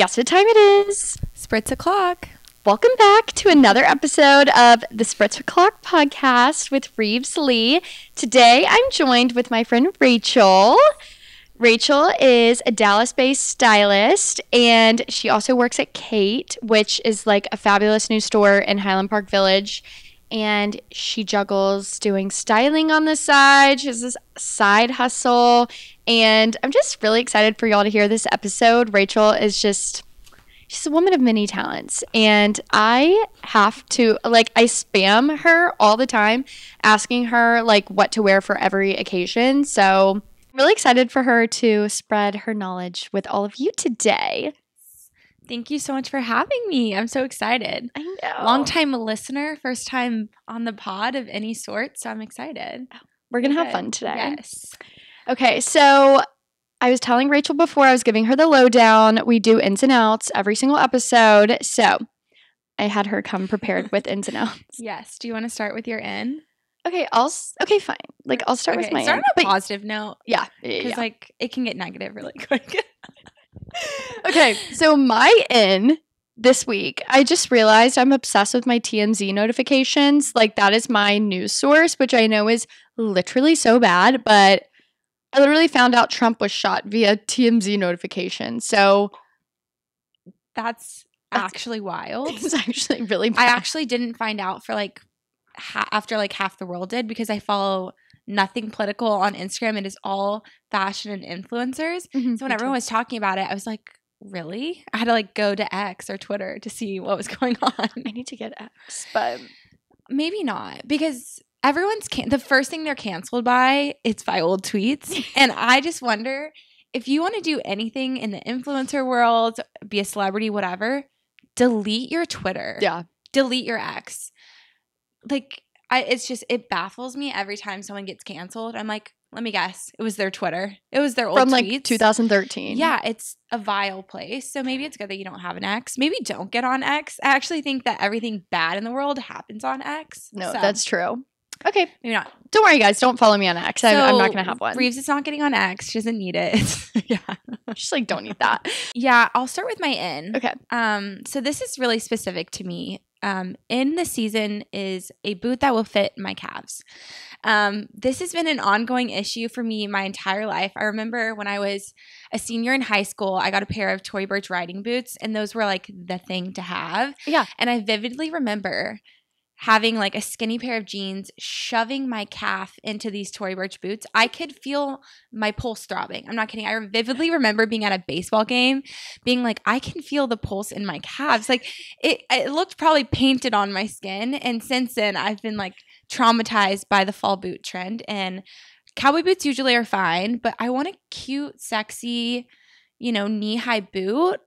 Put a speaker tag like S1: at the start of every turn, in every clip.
S1: Guess what time it is?
S2: Spritz o'clock.
S1: Welcome back to another episode of the Spritz O'Clock podcast with Rives Lee. Today I'm joined with my friend Rachel. Rachel is a Dallas-based stylist, and she also works at Khaite, which is like a fabulous new store in Highland Park Village. And she juggles doing styling on the side. She has this side hustle. And I'm just really excited for y'all to hear this episode. Rachel is she's a woman of many talents. And I have to, I spam her all the time, asking her, what to wear for every occasion. So I'm really excited for her to spread her knowledge with all of you today.
S2: Thank you so much for having me. I'm so excited.
S1: I know.
S2: Long-time listener, first time on the pod of any sort, so I'm excited.
S1: We're going to have fun today.
S2: Yes.
S1: Okay, so I was telling Rachel before, I was giving her the lowdown. We do ins and outs every single episode. So I had her come prepared with ins and outs.
S2: Yes. Do you want to start with your in?
S1: Okay, fine. I'll start with my
S2: start
S1: in.
S2: on a positive note.
S1: Yeah.
S2: Because it can get negative really quick.
S1: Okay, so my in this week, I just realized I'm obsessed with my TMZ notifications. That is my news source, which I know is literally so bad, but I literally found out Trump was shot via TMZ notification. So
S2: that's actually wild.
S1: It's actually really bad.
S2: I actually didn't find out for after half the world did, because I follow nothing political on Instagram. It is all fashion and influencers.
S1: Mm-hmm,
S2: so when everyone was talking about it, I was like, really? I had to go to X or Twitter to see what was going on.
S1: I need to get X, but
S2: maybe not, because everyone's the first thing they're canceled by, it's by old tweets. And I just wonder, if you want to do anything in the influencer world, be a celebrity, whatever, delete your Twitter.
S1: Yeah.
S2: Delete your X. It baffles me every time someone gets canceled. I'm like, let me guess. It was their Twitter. It was their old tweets.
S1: From 2013.
S2: Yeah, it's a vile place. So maybe it's good that you don't have an X. Maybe don't get on X. I actually think that everything bad in the world happens on X.
S1: No, that's true. Okay.
S2: Maybe not.
S1: Don't worry, guys. Don't follow me on X. I'm not going to have one.
S2: Rives is not getting on X. She doesn't need it. Yeah.
S1: She's don't need that.
S2: Yeah, I'll start with my in.
S1: Okay.
S2: So this is really specific to me. In the season is a boot that will fit my calves. This has been an ongoing issue for me my entire life. I remember when I was a senior in high school, I got a pair of Tory Burch riding boots, and those were the thing to have.
S1: Yeah.
S2: And I vividly remember having a skinny pair of jeans, shoving my calf into these Tory Burch boots. I could feel my pulse throbbing. I'm not kidding. I vividly remember being at a baseball game, being I can feel the pulse in my calves. It looked probably painted on my skin. And since then, I've been traumatized by the fall boot trend. And cowboy boots usually are fine, but I want a cute, sexy, knee-high boot.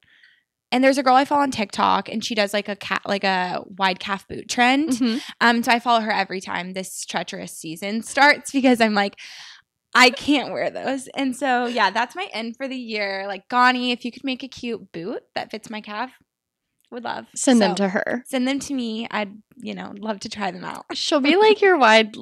S2: And there's a girl I follow on TikTok, and she does a wide calf boot trend.
S1: Mm-hmm.
S2: So I follow her every time this treacherous season starts, because I'm I can't wear those. And so, yeah, that's my end for the year. Gani, if you could make a cute boot that fits my calf, would love.
S1: Send them to her.
S2: Send them to me. I'd, love to try them out.
S1: She'll be your wide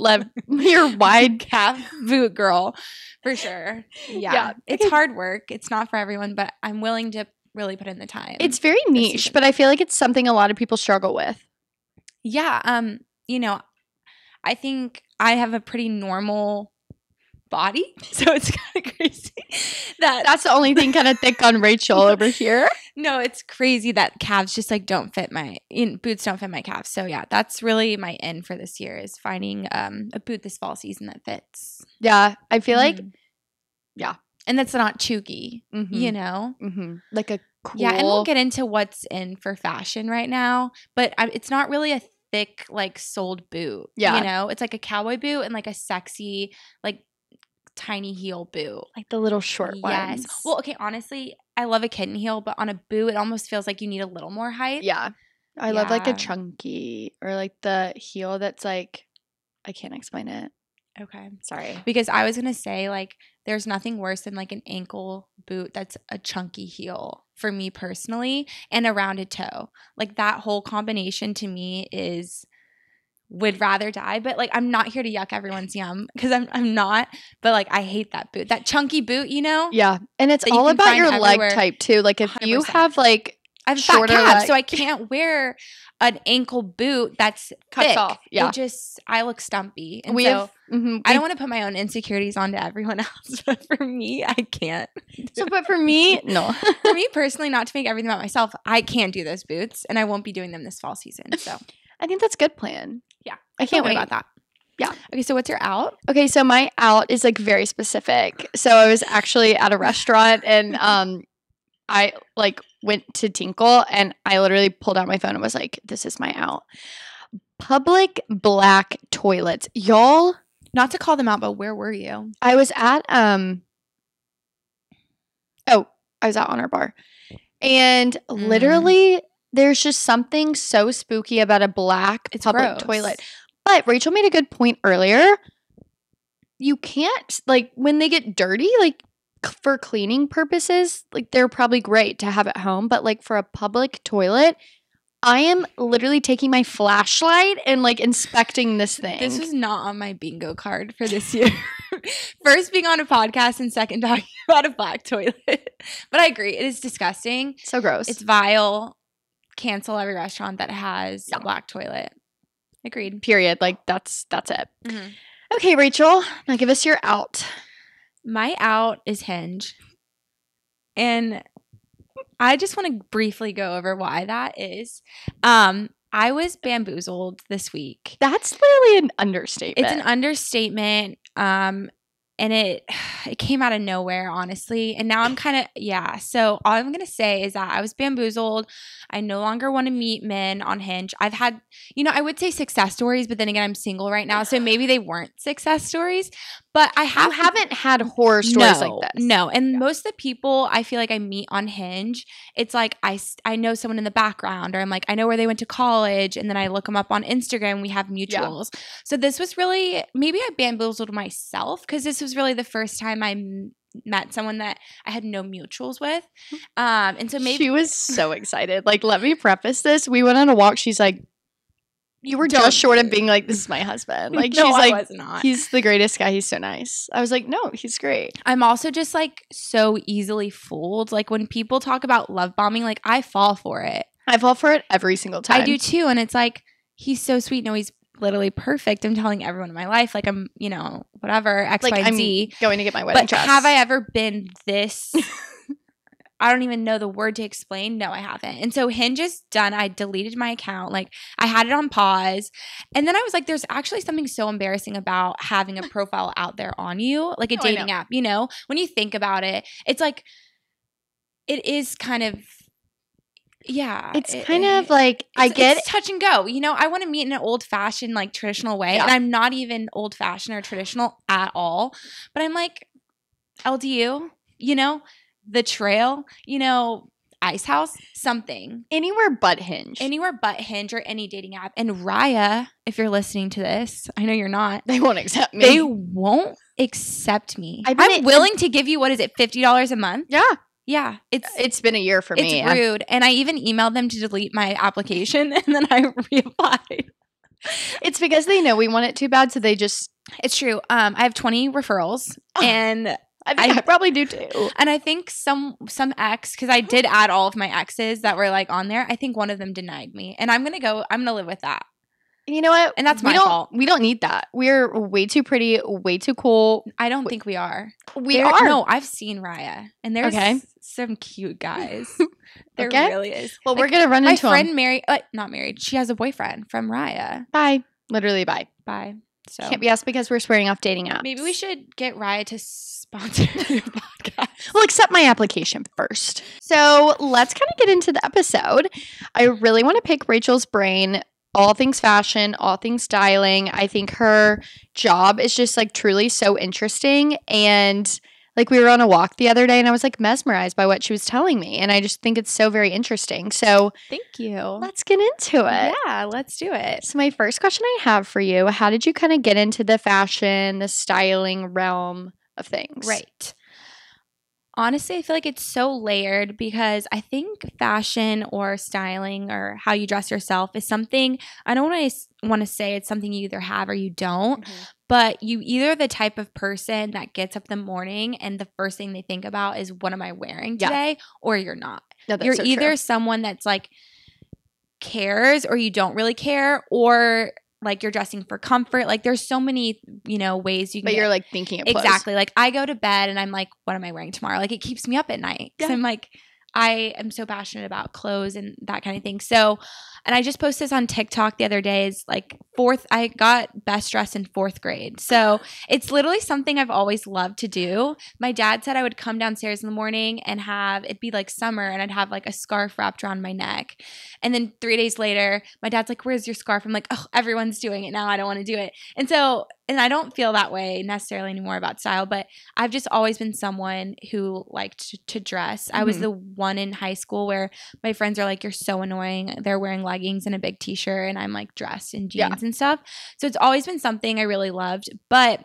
S2: calf boot girl, for sure. Yeah. It's hard work. It's not for everyone, but I'm willing to really put in the time.
S1: It's very niche, but I feel it's something a lot of people struggle with.
S2: Yeah. I think I have a pretty normal body, so it's kind of crazy
S1: that's the only thing kind of thick on Rachel over here.
S2: No, it's crazy that calves just don't fit boots don't fit my calves. So yeah, that's really my end for this year, is finding a boot this fall season that fits.
S1: Yeah, I feel yeah.
S2: And that's not chooky,
S1: Mm-hmm. A cool.
S2: Yeah, and we'll get into what's in for fashion right now, but it's not really a thick, soled boot.
S1: Yeah.
S2: It's a cowboy boot and a sexy, tiny heel boot.
S1: The little short ones.
S2: Yes. Well, okay, honestly, I love a kitten heel, but on a boot, it almost feels like you need a little more height.
S1: Yeah. I love a chunky, or the heel that's I can't explain it.
S2: Okay.
S1: Sorry.
S2: Because I was going to say, there's nothing worse than an ankle boot that's a chunky heel for me personally, and a rounded toe. That whole combination to me is would rather die. But like, I'm not here to yuck everyone's yum because I'm not. But like, I hate that boot, that chunky boot, you know?
S1: Yeah. And it's
S2: that you
S1: all
S2: can
S1: about
S2: find
S1: your leg
S2: everywhere.
S1: type too. Like if you
S2: 100%.
S1: have like
S2: I have a
S1: shorter
S2: fat calf,
S1: leg-
S2: so I can't wear an ankle boot that's
S1: Cuts
S2: thick.
S1: off, yeah.
S2: I look stumpy. And
S1: we
S2: so
S1: have
S2: I don't want to put my own insecurities onto everyone else, but for me, I can't.
S1: So, but for me, no.
S2: For me personally, not to make everything about myself, I can't do those boots, and I won't be doing them this fall season. So
S1: I think that's a good plan.
S2: yeah,
S1: I can't wait
S2: about that.
S1: Yeah.
S2: Okay, so what's your out?
S1: Okay, so my out is like very specific. So I was actually at a restaurant and I like went to Tinkle and I literally pulled out my phone and was like, this is my out. Public black toilets. Y'all,
S2: Not to call them out, but where were you?
S1: I was at I was at Honor Bar. And literally there's just something so spooky about a black public toilet. But Rachel made a good point earlier. You can't, like, when they get dirty, like, for cleaning purposes, like, they're probably great to have at home. But, like, for a public toilet, I am literally taking my flashlight and, like, inspecting this thing.
S2: This was not on my bingo card for this year. First, being on a podcast, and second, talking about a black toilet. But I agree. It is disgusting.
S1: So gross.
S2: It's vile. Cancel every restaurant that has a black toilet. Agreed.
S1: Period. Like, that's it.
S2: Mm-hmm.
S1: Okay, Rachel. Now give us your out.
S2: My out is Hinge. And I just want to briefly go over why that is. I was bamboozled this week.
S1: That's literally an understatement.
S2: It's an understatement. And it came out of nowhere, honestly. And now I'm kind of, So all I'm going to say is that I was bamboozled. I no longer want to meet men on Hinge. I've had, I would say success stories, but then again, I'm single right now. So maybe they weren't success stories. But I haven't
S1: had horror stories like this.
S2: No. And most of the people I feel like I meet on Hinge, it's like I know someone in the background, or I'm like, I know where they went to college. And then I look them up on Instagram. We have mutuals. Yeah. So this was really, maybe I bamboozled myself because this was really the first time I met someone that I had no mutuals with. And so maybe
S1: she was so excited. Like, let me preface this. We went on a walk. She's like, you were just short of being like, this is my husband. Like,
S2: no,
S1: she's like,
S2: I was not.
S1: He's the greatest guy. He's so nice. I was like, no, he's great.
S2: I'm also just like so easily fooled. Like when people talk about love bombing, like I fall for it.
S1: I fall for it every single time.
S2: I do too. And it's like, he's so sweet. No, he's literally perfect. I'm telling everyone in my life, like I'm, whatever, X,
S1: like,
S2: Y, and Z.
S1: Going to get my wedding dress.
S2: Have I ever been this? I don't even know the word to explain. No, I haven't. And so Hinge is done. I deleted my account. Like I had it on pause. And then I was like, there's actually something so embarrassing about having a profile out there on you, like a dating app, when you think about it, it's like, it is kind of,
S1: it's kind of like,
S2: it's touch and go. I want to meet in an old fashioned, like traditional way. Yeah. And I'm not even old fashioned or traditional at all. But I'm like, LDU, the trail, Ice House, something.
S1: Anywhere but Hinge.
S2: Or any dating app. And Raya, if you're listening to this, I know you're not.
S1: They won't accept me.
S2: They won't accept me. I'm willing to give you, what is it, $50 a month?
S1: Yeah.
S2: Yeah.
S1: It's been a year for me.
S2: It's rude. And I even emailed them to delete my application and then I reapplied.
S1: It's because they know we want it too bad, so they just...
S2: It's true. I have 20 referrals and...
S1: I probably do too.
S2: And I think some ex, because I did add all of my exes that were like on there. I think one of them denied me. And I'm going to live with that.
S1: You know what?
S2: And that's my fault.
S1: We don't need that. We're way too pretty, way too cool.
S2: I don't think we are.
S1: We are.
S2: No, I've seen Raya. And there's some cute guys. There really is.
S1: Well, we're going to run into
S2: my friend married, not married. She has a boyfriend from Raya.
S1: Bye. Literally bye.
S2: Bye. So
S1: can't be us because we're swearing off dating apps.
S2: Maybe we should get Raya to sponsor your podcast.
S1: Well, accept my application first. So let's kind of get into the episode. I really want to pick Rachel's brain. All things fashion, all things styling. I think her job is just like truly so interesting. And like we were on a walk the other day and I was like mesmerized by what she was telling me. And I just think it's so very interesting. So
S2: thank you.
S1: Let's get into it.
S2: Yeah, let's do it.
S1: So my first question I have for you, how did you kind of get into the fashion, the styling realm of things?
S2: Right. Honestly, I feel like it's so layered because I think fashion or styling or how you dress yourself is something I don't want to say it's something you either have or you don't, but you either the type of person that gets up in the morning and the first thing they think about is what am I wearing today, or you're not.
S1: No, that's
S2: you're
S1: so
S2: either
S1: true.
S2: someone that's like cares or you don't really care, or like you're dressing for comfort. Like there's so many, ways you can.
S1: But you're like thinking of clothes.
S2: Exactly. Like I go to bed and I'm like, what am I wearing tomorrow? Like it keeps me up at night. So I'm like, I am so passionate about clothes and that kind of thing. So, and I just posted this on TikTok the other day. Is like I got best dressed in 4th grade. So it's literally something I've always loved to do. My dad said I would come downstairs in the morning and it'd be like summer and I'd have like a scarf wrapped around my neck. And then 3 days later, my dad's like, where's your scarf? I'm like, oh, everyone's doing it now. I don't want to do it. And I don't feel that way necessarily anymore about style, but I've just always been someone who liked to dress. I was the one in high school where my friends are like, you're so annoying. They're wearing leggings and a big t-shirt and I'm like dressed in jeans and stuff. So it's always been something I really loved. But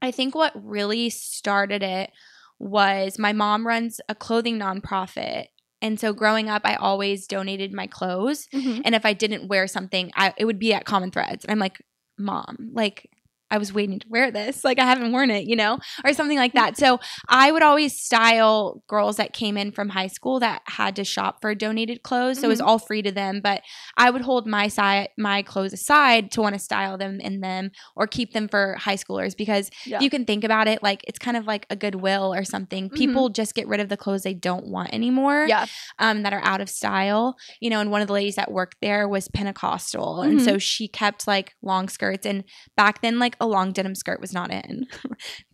S2: I think what really started it was my mom runs a clothing nonprofit. And so growing up, I always donated my clothes. And if I didn't wear something, it would be at Common Threads. And I'm like, Mom, like I was waiting to wear this. Like I haven't worn it, or something like that. So I would always style girls that came in from high school that had to shop for donated clothes. So it was all free to them, but I would hold my clothes aside to want to style them in them or keep them for high schoolers because if you can think about it, like it's kind of like a Goodwill or something. People just get rid of the clothes they don't want anymore that are out of style, and one of the ladies that worked there was Pentecostal. And so she kept like long skirts, and back then like a long denim skirt was not in.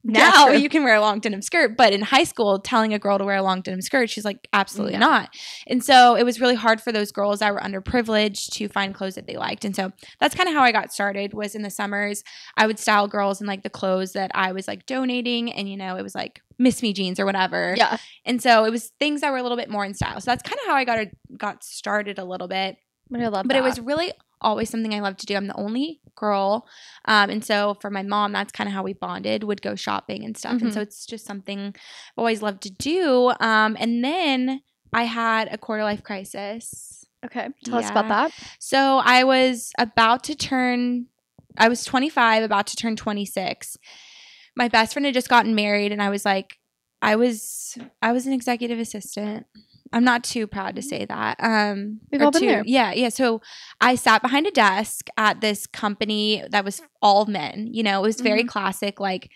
S2: Now you can wear a long denim skirt, but in high school, telling a girl to wear a long denim skirt, she's like, absolutely not. And so it was really hard for those girls that were underprivileged to find clothes that they liked. And so that's kind of how I got started. Was in the summers, I would style girls in like the clothes that I was like donating, and it was like Miss Me jeans or whatever. And so it was things that were a little bit more in style. So that's kind of how I got started a little bit.
S1: But I love
S2: but
S1: that.
S2: It was really always something I loved to do. I'm the only girl. And so for my mom, that's kind of how we bonded, would go shopping and stuff. And so it's just something I've always loved to do. And then I had a quarter life crisis.
S1: Okay. Tell us about that.
S2: So I was 25, about to turn 26. My best friend had just gotten married, and I was like, I was an executive assistant. I'm not too proud to say that.
S1: We've all been there.
S2: Yeah. So I sat behind a desk at this company that was all men. It was very classic, like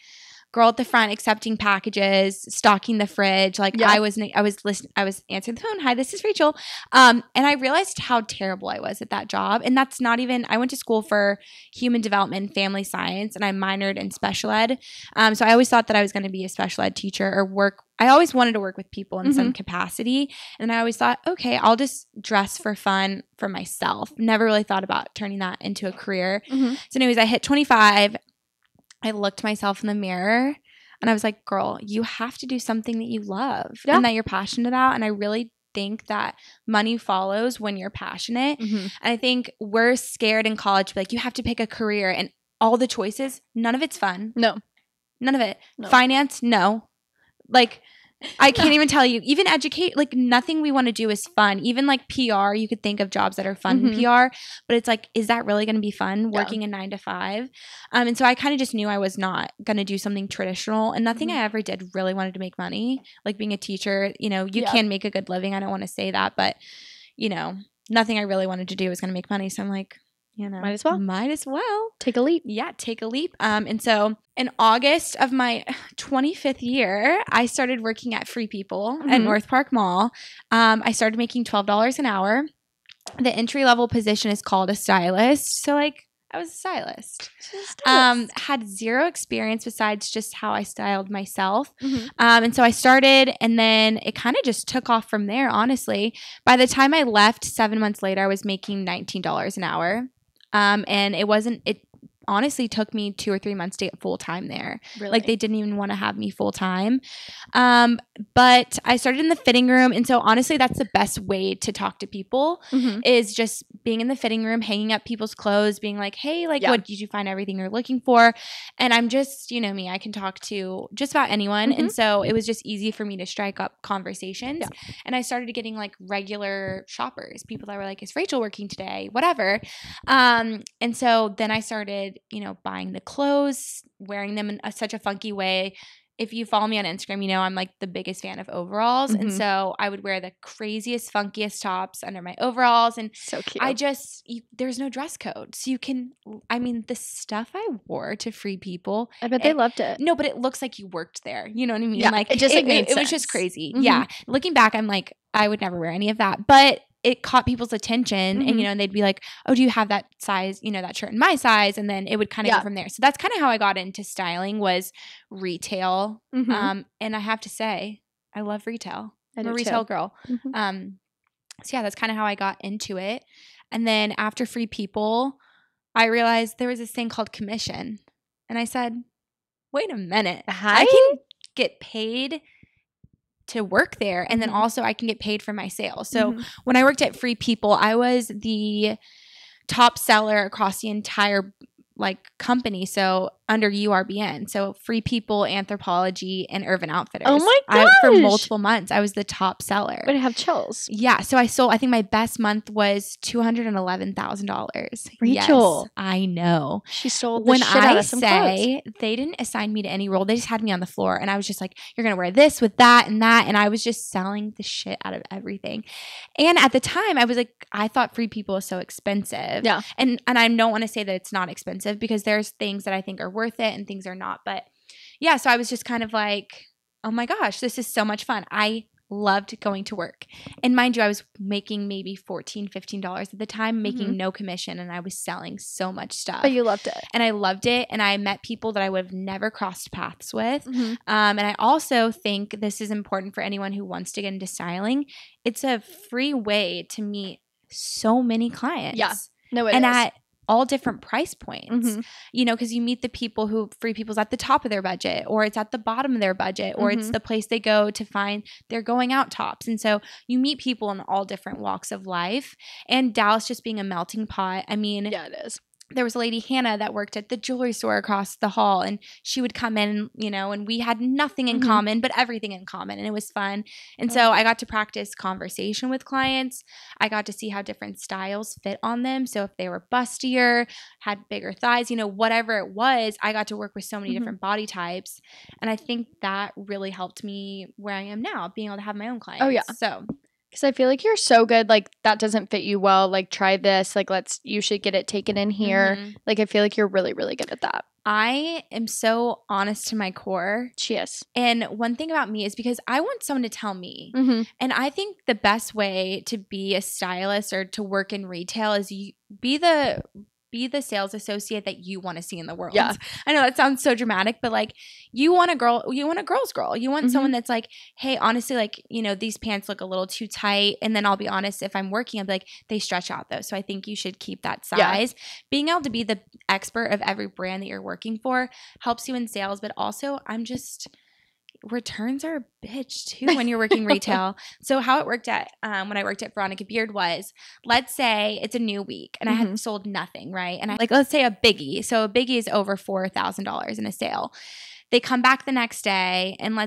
S2: girl at the front accepting packages, stocking the fridge. Like I was listening. I was answering the phone. Hi, this is Rachel. And I realized how terrible I was at that job. And that's not even. I went to school for human development and family science, and I minored in special ed. So I always thought that I was going to be a special ed teacher or work. I always wanted to work with people in some capacity. And I always thought, okay, I'll just dress for fun for myself. Never really thought about turning that into a career. So anyways, I hit 25. I looked myself in the mirror and I was like, girl, you have to do something that you love and that you're passionate about. And I really think that money follows when you're passionate. And I think we're scared in college to be like, you have to pick a career, and all the choices, none of it's fun.
S1: No.
S2: None of it. No. Finance, no. Like, I can't even tell you, even educate, like nothing we want to do is fun. Even like PR, you could think of jobs that are fun in PR, but it's like, is that really going to be fun working a 9 to 5? And so I kind of just knew I was not going to do something traditional, and nothing I ever did really wanted to make money. Like being a teacher, you can make a good living. I don't want to say that, but nothing I really wanted to do was going to make money. So I'm like,
S1: might as well
S2: take a leap. Take a leap. And so in August of my 25th year, I started working at Free People at North Park Mall. I started making $12 an hour. The entry level position is called a stylist. So like I was a stylist. Had zero experience besides just how I styled myself. And so I started, and then it kind of just took off from there, honestly. By the time I left 7 months later, I was making $19 an hour. And honestly took me 2 or 3 months to get full time there.
S1: Really?
S2: Like they didn't even want to have me full time. But I started in the fitting room. And so honestly, that's the best way to talk to people is just being in the fitting room, hanging up people's clothes, being like, hey, like, what did you find everything you're looking for? And I'm just, you know me, I can talk to just about anyone. And so it was just easy for me to strike up conversations. Yeah. And I started getting like regular shoppers, people that were like, is Rachel working today? Whatever. And so then I started, you know, buying the clothes, wearing them in such a funky way. If you follow me on Instagram, you know I'm like the biggest fan of overalls. And so I would wear the craziest, funkiest tops under my overalls. And
S1: so cute.
S2: I just, there's no dress code. So you can, I mean, the stuff I wore to Free People.
S1: I bet they loved it.
S2: No, but it looks like you worked there. You know what I mean?
S1: Yeah,
S2: like
S1: it just
S2: it was just crazy. Yeah. Looking back, I'm like, I would never wear any of that. But it caught people's attention and, you know, and they'd be like, oh, do you have that size, you know, that shirt in my size? And then it would kind of go from there. So that's kind of how I got into styling was retail. And I have to say, I love retail. I'm a retail girl. So yeah, that's kind of how I got into it. And then after Free People, I realized there was this thing called commission. And I said, wait a minute. I can get paid to work there. And then also I can get paid for my sales. So when I worked at Free People, I was the top seller across the entire like company. So under URBN. So Free People, Anthropologie, and Urban Outfitters.
S1: Oh my gosh.
S2: For multiple months, I was the top seller.
S1: But I have chills.
S2: Yeah. So I sold, I think my best month was $211,000.
S1: Rachel.
S2: Yes, I know.
S1: She sold the shit out of some clothes.
S2: They didn't assign me to any role. They just had me on the floor. And I was just like, you're going to wear this with that and that. And I was just selling the shit out of everything. And at the time I was like, I thought Free People was so expensive.
S1: Yeah.
S2: And I don't want to say that it's not expensive because there's things that I think are worth it and things are not. But yeah, so I was just kind of like, oh my gosh, this is so much fun. I loved going to work. And mind you, I was making maybe $14, $15 at the time, making no commission, and I was selling so much stuff.
S1: But you loved it.
S2: And I loved it. And I met people that I would have never crossed paths with. And I also think this is important for anyone who wants to get into styling. It's a free way to meet so many clients.
S1: Yeah. No, it
S2: and
S1: is.
S2: At all different price points, you know, because you meet the people who Free People's at the top of their budget, or it's at the bottom of their budget, or it's the place they go to find their going out tops. And so you meet people in all different walks of life. And Dallas just being a melting pot. I mean,
S1: yeah, it is.
S2: There was a lady, Hannah, that worked at the jewelry store across the hall, and she would come in, you know, and we had nothing in common, but everything in common, and it was fun. And so I got to practice conversation with clients. I got to see how different styles fit on them. So if they were bustier, had bigger thighs, you know, whatever it was, I got to work with so many different body types. And I think that really helped me where I am now, being able to have my own clients.
S1: Oh, yeah.
S2: So
S1: because I feel like you're so good. Like, that doesn't fit you well. Like, try this. Like, you should get it taken in here. Like, I feel like you're really, really good at that.
S2: I am so honest to my core.
S1: She is.
S2: And one thing about me is because I want someone to tell me. And I think the best way to be a stylist or to work in retail is you be the sales associate that you want to see in the world.
S1: Yeah.
S2: I know that sounds so dramatic, but like you want a girl's girl. You want someone that's like, hey, honestly, like, you know, these pants look a little too tight. And then I'll be honest, if I'm working, I'll be like, they stretch out though. So I think you should keep that size. Yeah. Being able to be the expert of every brand that you're working for helps you in sales, but also returns are a bitch too when you're working retail. So how it worked at when I worked at Veronica Beard was, let's say it's a new week and I had sold nothing, right? And I like, let's say a biggie. So a biggie is over $4,000 in a sale. They come back the next day and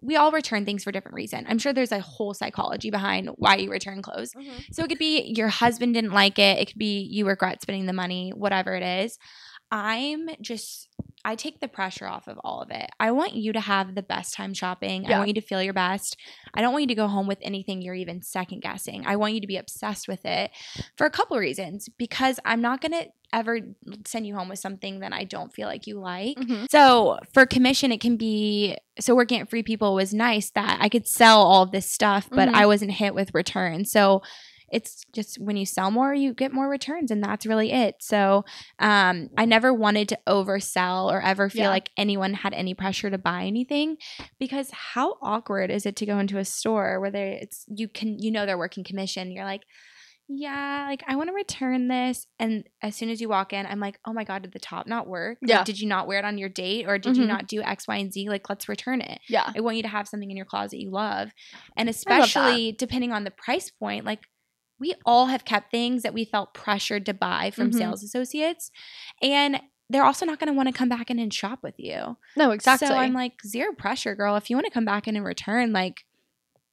S2: we all return things for different reasons. I'm sure there's a whole psychology behind why you return clothes. So it could be your husband didn't like it. It could be you regret spending the money, whatever it is. I take the pressure off of all of it. I want you to have the best time shopping. I want you to feel your best. I don't want you to go home with anything you're even second guessing. I want you to be obsessed with it for a couple of reasons, because I'm not going to ever send you home with something that I don't feel like you like. So for commission, it can be, so working at Free People was nice that I could sell all of this stuff, but I wasn't hit with returns. So it's just when you sell more, you get more returns, and that's really it. So I never wanted to oversell or ever feel like anyone had any pressure to buy anything, because how awkward is it to go into a store where they're working commission? You're like, yeah, like I want to return this. And as soon as you walk in, I'm like, oh my God, did the top not work?
S1: Yeah.
S2: Like, did you not wear it on your date? Or did you not do X, Y, and Z? Like, let's return it.
S1: Yeah.
S2: I want you to have something in your closet you love. And
S1: I love
S2: especially depending on the price point, like we all have kept things that we felt pressured to buy from sales associates. And they're also not going to want to come back in and shop with you.
S1: No, exactly.
S2: So I'm like, zero pressure, girl. If you want to come back in and return, like,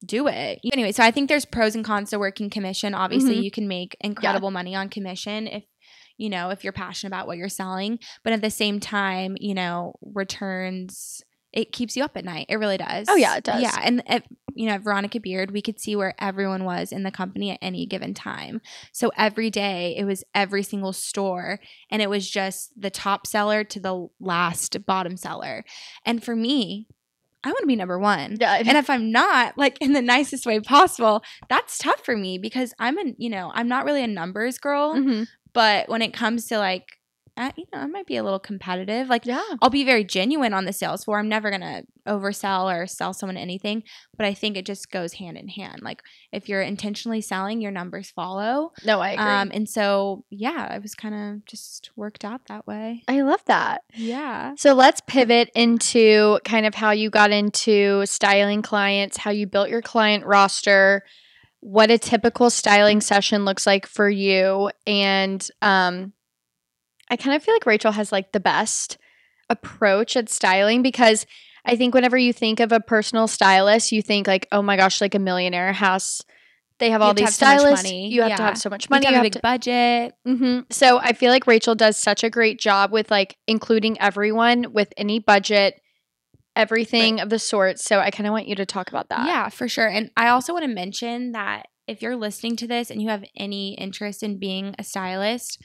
S2: do it. Anyway, so I think there's pros and cons to working commission. Obviously, you can make incredible money on commission if you're passionate about what you're selling. But at the same time, returns, it keeps you up at night. It really does.
S1: Oh, yeah, it does.
S2: Yeah. And at Veronica Beard, we could see where everyone was in the company at any given time. So every day, it was every single store. And it was just the top seller to the last bottom seller. And for me, I want to be number one.
S1: Yeah.
S2: And if I'm not, like in the nicest way possible, that's tough for me because I'm not really a numbers girl. But when it comes to like, I might be a little competitive. Like, I'll be very genuine on the sales floor. I'm never going to oversell or sell someone anything. But I think it just goes hand in hand. Like, if you're intentionally selling, your numbers follow.
S1: No, I agree.
S2: And so, yeah, it was kind of just worked out that way.
S1: I love that.
S2: Yeah.
S1: So let's pivot into kind of how you got into styling clients, how you built your client roster, what a typical styling session looks like for you. And I kind of feel like Rachel has like the best approach at styling because I think whenever you think of a personal stylist, you think like, oh my gosh, like a millionaire house. They have all these stylists.
S2: So
S1: you have to have so much money.
S2: You have a big budget.
S1: So I feel like Rachel does such a great job with like including everyone with any budget, everything of the sort. So I kind of want you to talk about that.
S2: Yeah, for sure. And I also want to mention that if you're listening to this and you have any interest in being a stylist,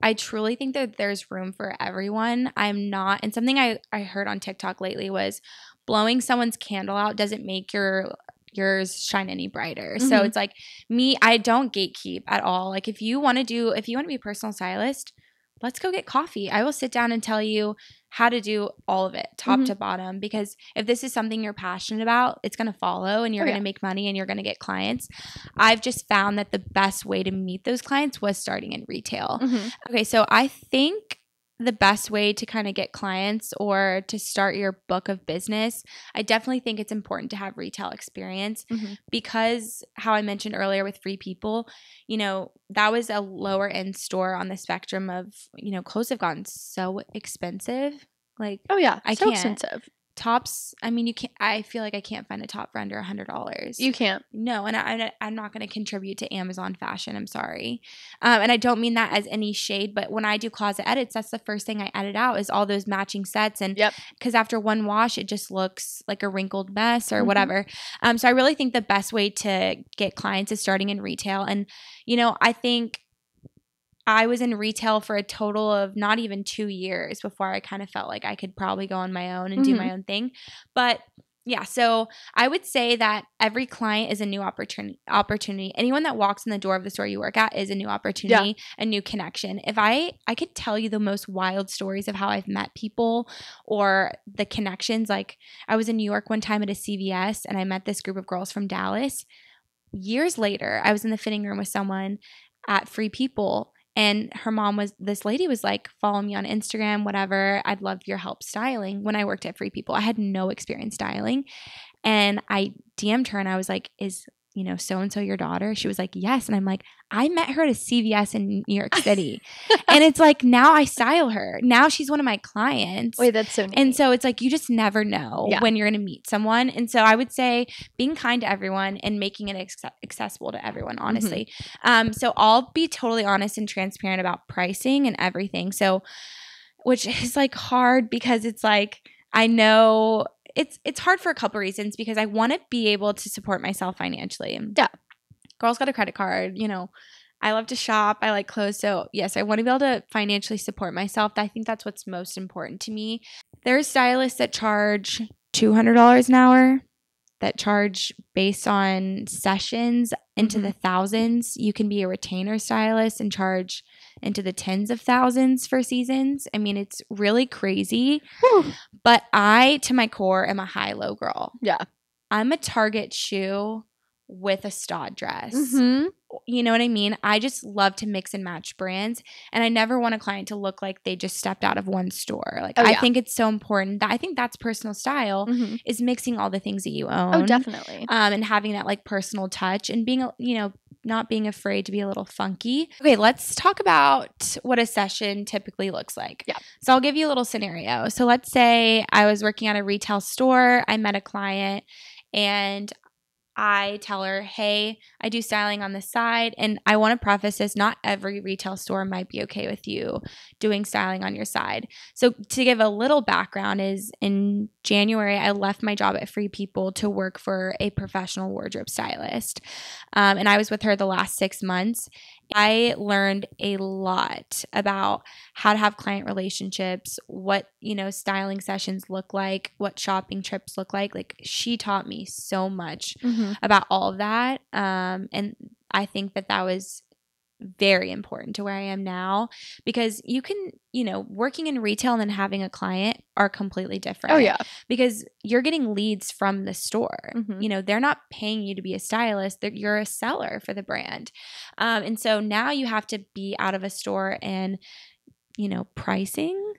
S2: I truly think that there's room for everyone. I'm not, and something I heard on TikTok lately was blowing someone's candle out doesn't make yours shine any brighter. So it's like me, I don't gatekeep at all. Like if you want to be a personal stylist, let's go get coffee. I will sit down and tell you how to do all of it, top to bottom, because if this is something you're passionate about, it's going to follow and you're going to make money and you're going to get clients. I've just found that the best way to meet those clients was starting in retail. Okay, so I think the best way to kind of get clients or to start your book of business, I definitely think it's important to have retail experience because how I mentioned earlier with Free People, that was a lower end store on the spectrum of, clothes have gotten so expensive. Like,
S1: oh yeah,
S2: so
S1: expensive.
S2: Tops, I mean, you can't. I feel like I can't find a top for under $100.
S1: You can't.
S2: No, and I'm not going to contribute to Amazon fashion. I'm sorry, and I don't mean that as any shade. But when I do closet edits, that's the first thing I edit out is all those matching sets, and because after one wash, it just looks like a wrinkled mess or whatever. So I really think the best way to get clients is starting in retail, and I think I was in retail for a total of not even 2 years before I kind of felt like I could probably go on my own and do my own thing. But yeah, so I would say that every client is a new opportunity. Anyone that walks in the door of the store you work at is a new opportunity, a new connection. If I could tell you the most wild stories of how I've met people or the connections. Like I was in New York one time at a CVS and I met this group of girls from Dallas. Years later, I was in the fitting room with someone at Free People. And this lady was like, follow me on Instagram, whatever. I'd love your help styling. When I worked at Free People, I had no experience styling. And I DM'd her and I was like, is, so-and-so your daughter? She was like, yes. And I'm like, I met her at a CVS in New York City. And it's like, now I style her. Now she's one of my clients.
S1: Wait, that's so neat.
S2: And so it's like, you just never know when you're going to meet someone. And so I would say being kind to everyone and making it accessible to everyone, honestly. So I'll be totally honest and transparent about pricing and everything. So, which is like hard because it's like, I know it's hard for a couple reasons because I want to be able to support myself financially.
S1: Yeah.
S2: Girl's got a credit card, I love to shop. I like clothes. So yes, I want to be able to financially support myself. I think that's what's most important to me. There's stylists that charge $200 an hour that charge based on sessions into the thousands. You can be a retainer stylist and charge into the tens of thousands for seasons. I mean, it's really crazy. But I, to my core, am a high-low girl.
S1: Yeah.
S2: I'm a Target shoe with a Staud dress. you know what I mean? I just love to mix and match brands, and I never want a client to look like they just stepped out of one store. Like, I think it's so important that I think that's personal style is mixing all the things that you own.
S1: Oh, definitely.
S2: And having that like personal touch and being, you know, not being afraid to be a little funky. Okay, let's talk about what a session typically looks like.
S1: Yeah.
S2: So I'll give you a little scenario. So let's say I was working at a retail store. I met a client and I tell her, hey, I do styling on the side. And I want to preface this, not every retail store might be okay with you doing styling on your side. So to give a little background is in January, I left my job at Free People to work for a professional wardrobe stylist. And I was with her the last 6 months. I learned a lot about how to have client relationships, what, you know, styling sessions look like, what shopping trips look like. Like, she taught me so much about all of that. And I think that was very important to where I am now, because you can, you know, working in retail and then having a client are completely different.
S1: Oh, yeah.
S2: Because you're getting leads from the store. You know, they're not paying you to be a stylist. You're a seller for the brand. And so now you have to be out of a store and, you know, pricing.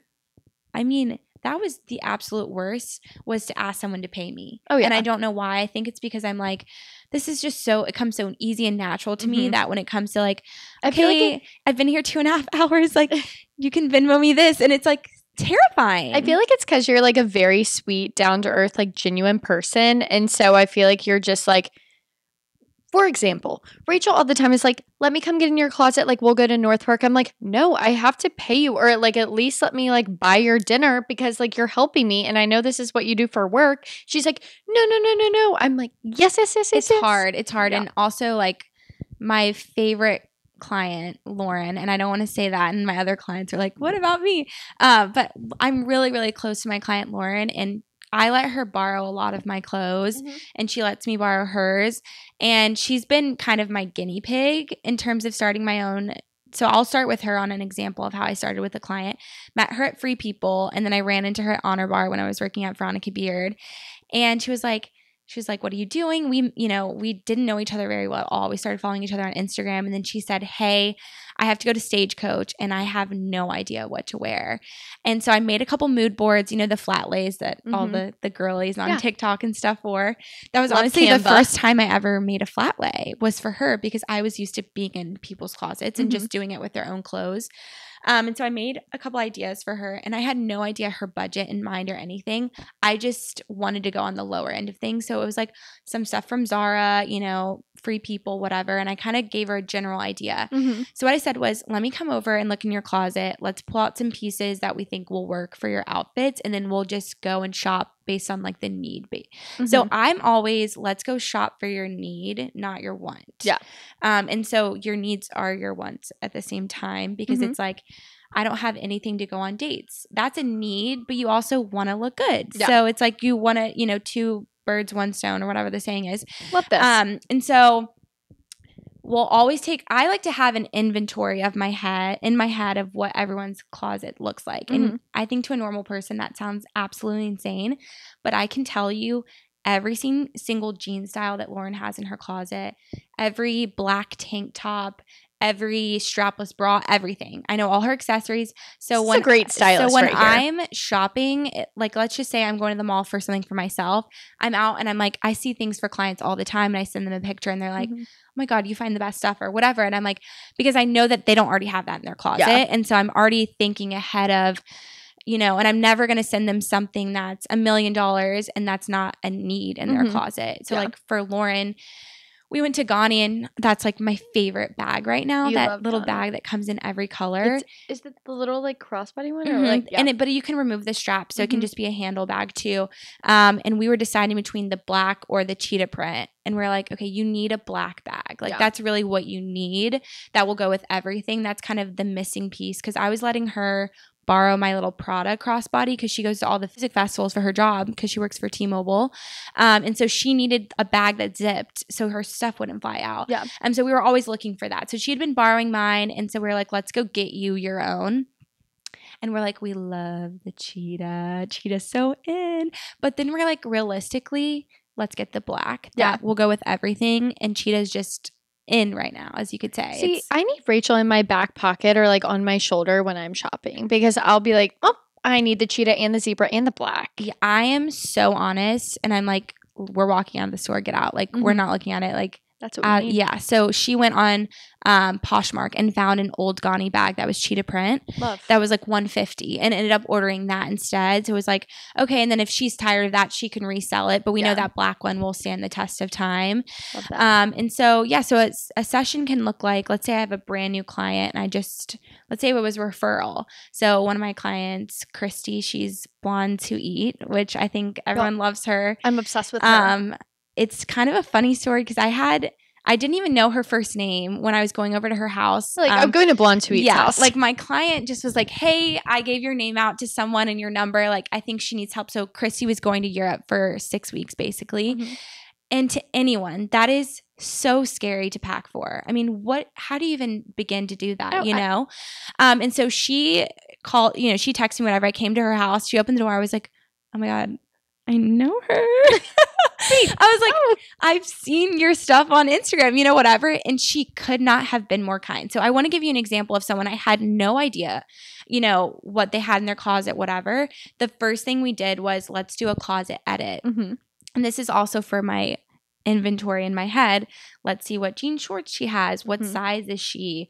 S2: I mean, that was the absolute worst, was to ask someone to pay me.
S1: Oh, yeah.
S2: And I don't know why. I think it's because I'm like, this is just so, it comes so easy and natural to me that when it comes to like, okay, I feel like I've been here 2.5 hours, like you can Venmo me this. And it's like terrifying.
S1: I feel like it's because you're like a very sweet, down to earth, like genuine person. And so I feel like you're just like, for example, Rachel all the time is like, let me come get in your closet. Like, we'll go to Northpark. I'm like, no, I have to pay you, or like at least let me like buy your dinner because like you're helping me. And I know this is what you do for work. She's like, no, no, no, no, no. I'm like, yes.
S2: It's hard. It's hard.
S1: Yeah.
S2: And also like my favorite client, Lauren, and I don't want to say that, and my other clients are like, what about me? But I'm really, really close to my client, Lauren, and I let her borrow a lot of my clothes and she lets me borrow hers. And she's been kind of my guinea pig in terms of starting my own. So I'll start with her on an example of how I started with a client. Met her at Free People, and then I ran into her at Honor Bar when I was working at Veronica Beard. And she was like, what are you doing? We didn't know each other very well at all. We started following each other on Instagram. And then she said, hey, I have to go to Stagecoach and I have no idea what to wear. And so I made a couple mood boards, you know, the flat lays that all the girlies on TikTok and stuff wore. That was honestly the first time I ever made a flat lay was for her, because I was used to being in people's closets and just doing it with their own clothes. And so I made a couple ideas for her, and I had no idea her budget in mind or anything. I just wanted to go on the lower end of things. So it was like some stuff from Zara, you know, Free People, whatever. And I kind of gave her a general idea. So what I said was, let me come over and look in your closet. Let's pull out some pieces that we think will work for your outfits. And then we'll just go and shop based on like the need. So I'm always, let's go shop for your need, not your want.
S1: Yeah.
S2: And so your needs are your wants at the same time, because it's like, I don't have anything to go on dates. That's a need, but you also want to look good. Yeah. So it's like you want to, you know, 2 birds, 1 stone, or whatever the saying is.
S1: Love this.
S2: And so we'll always I like to have an inventory of in my head of what everyone's closet looks like. And I think to a normal person that sounds absolutely insane, but I can tell you every single jean style that Lauren has in her closet, every black tank top, every strapless bra, everything. I know all her accessories. So
S1: She's a great stylist.
S2: So when
S1: right
S2: I'm shopping, like let's just say I'm going to the mall for something for myself, I'm out and I'm like, I see things for clients all the time, and I send them a picture and they're like, oh my God, you find the best stuff or whatever. And I'm like, because I know that they don't already have that in their closet. Yeah. And so I'm already thinking ahead of, you know, and I'm never going to send them something that's $1 million and that's not a need in their closet. So like for Lauren, we went to Ghani, and that's like my favorite bag right now. That little bag that comes in every color.
S1: Is it the little like crossbody one? Or like,
S2: but you can remove the strap, so it can just be a handle bag too. And we were deciding between the black or the cheetah print. And we're like, okay, you need a black bag. Like that's really what you need. That will go with everything. That's kind of the missing piece, because I was letting her borrow my little Prada crossbody because she goes to all the music festivals for her job because she works for T-Mobile. And so she needed a bag that zipped so her stuff wouldn't fly out. Yeah. And so we were always looking for that. So she had been borrowing mine. And so we were like, let's go get you your own. And we're like, we love the cheetah. Cheetah's so in. But then we're like, realistically, let's get the black. That will go with everything. And cheetah's just in right now, as you could say.
S1: See, I need Rachel in my back pocket or like on my shoulder when I'm shopping because I'll be like, oh, I need the cheetah and the zebra and the black.
S2: Yeah, I am so honest, and I'm like, we're walking out of the store, get out. Like, we're not looking at it. Like,
S1: that's what we need.
S2: Yeah. So she went on Poshmark and found an old Ghani bag that was cheetah print.
S1: Love.
S2: That was like $150 and ended up ordering that instead. So it was like, okay. And then if she's tired of that, she can resell it. But we know that black one will stand the test of time.
S1: Love that.
S2: And so, yeah. So a session can look like, let's say I have a brand new client and let's say it was referral. So one of my clients, Christy, she's blonde to eat, which I think everyone loves her.
S1: I'm obsessed with her.
S2: It's kind of a funny story because I didn't even know her first name when I was going over to her house.
S1: Like, I'm going to Blonde Sweet's house.
S2: Like my client just was like, hey, I gave your name out to someone and your number. Like, I think she needs help. So Christy was going to Europe for 6 weeks, basically. Mm-hmm. And to anyone, that is so scary to pack for. I mean, how do you even begin to do that, know? And so she called, she texted me whenever I came to her house. She opened the door. I was like, oh my God, I know her. I was like, I've seen your stuff on Instagram, whatever. And she could not have been more kind. So I want to give you an example of someone I had no idea, what they had in their closet, whatever. The first thing we did was let's do a closet edit. Mm-hmm. And this is also for my inventory in my head. Let's see what jean shorts she has. What size is she?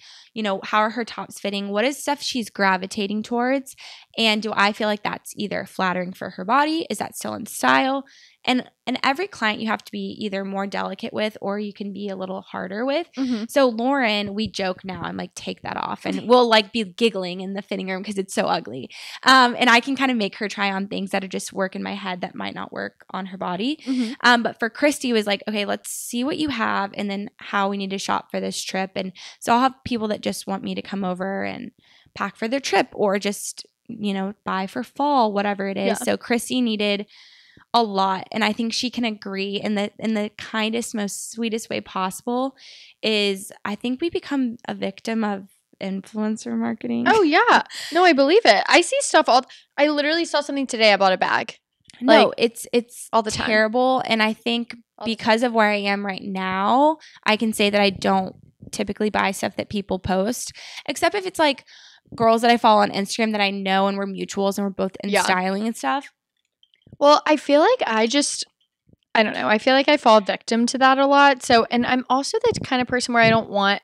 S2: How are her tops fitting? What is stuff she's gravitating towards? And do I feel like that's either flattering for her body? Is that still in style? And every client you have to be either more delicate with or you can be a little harder with. Mm-hmm. So Lauren, we joke now. I'm like, take that off. And we'll like be giggling in the fitting room because it's so ugly. And I can kind of make her try on things that just work in my head that might not work on her body. Mm-hmm. But for Christy, it was like, okay, let's see what you have and then how we need to shop for this trip. And so I'll have people that just want me to come over and pack for their trip or just, buy for fall, whatever it is. Yeah. So Christy needed a lot, and I think she can agree in the kindest, most sweetest way possible is I think we become a victim of influencer marketing.
S1: Oh yeah. No, I believe it. I see stuff I literally saw something today. I bought a bag.
S2: No, it's
S1: all the time.
S2: Terrible. And I think because of where I am right now, I can say that I don't typically buy stuff that people post, except if it's like girls that I follow on Instagram that I know and we're mutuals and we're both in styling and stuff.
S1: Well, I feel like I don't know. I feel like I fall victim to that a lot. So, and I'm also the kind of person where I don't want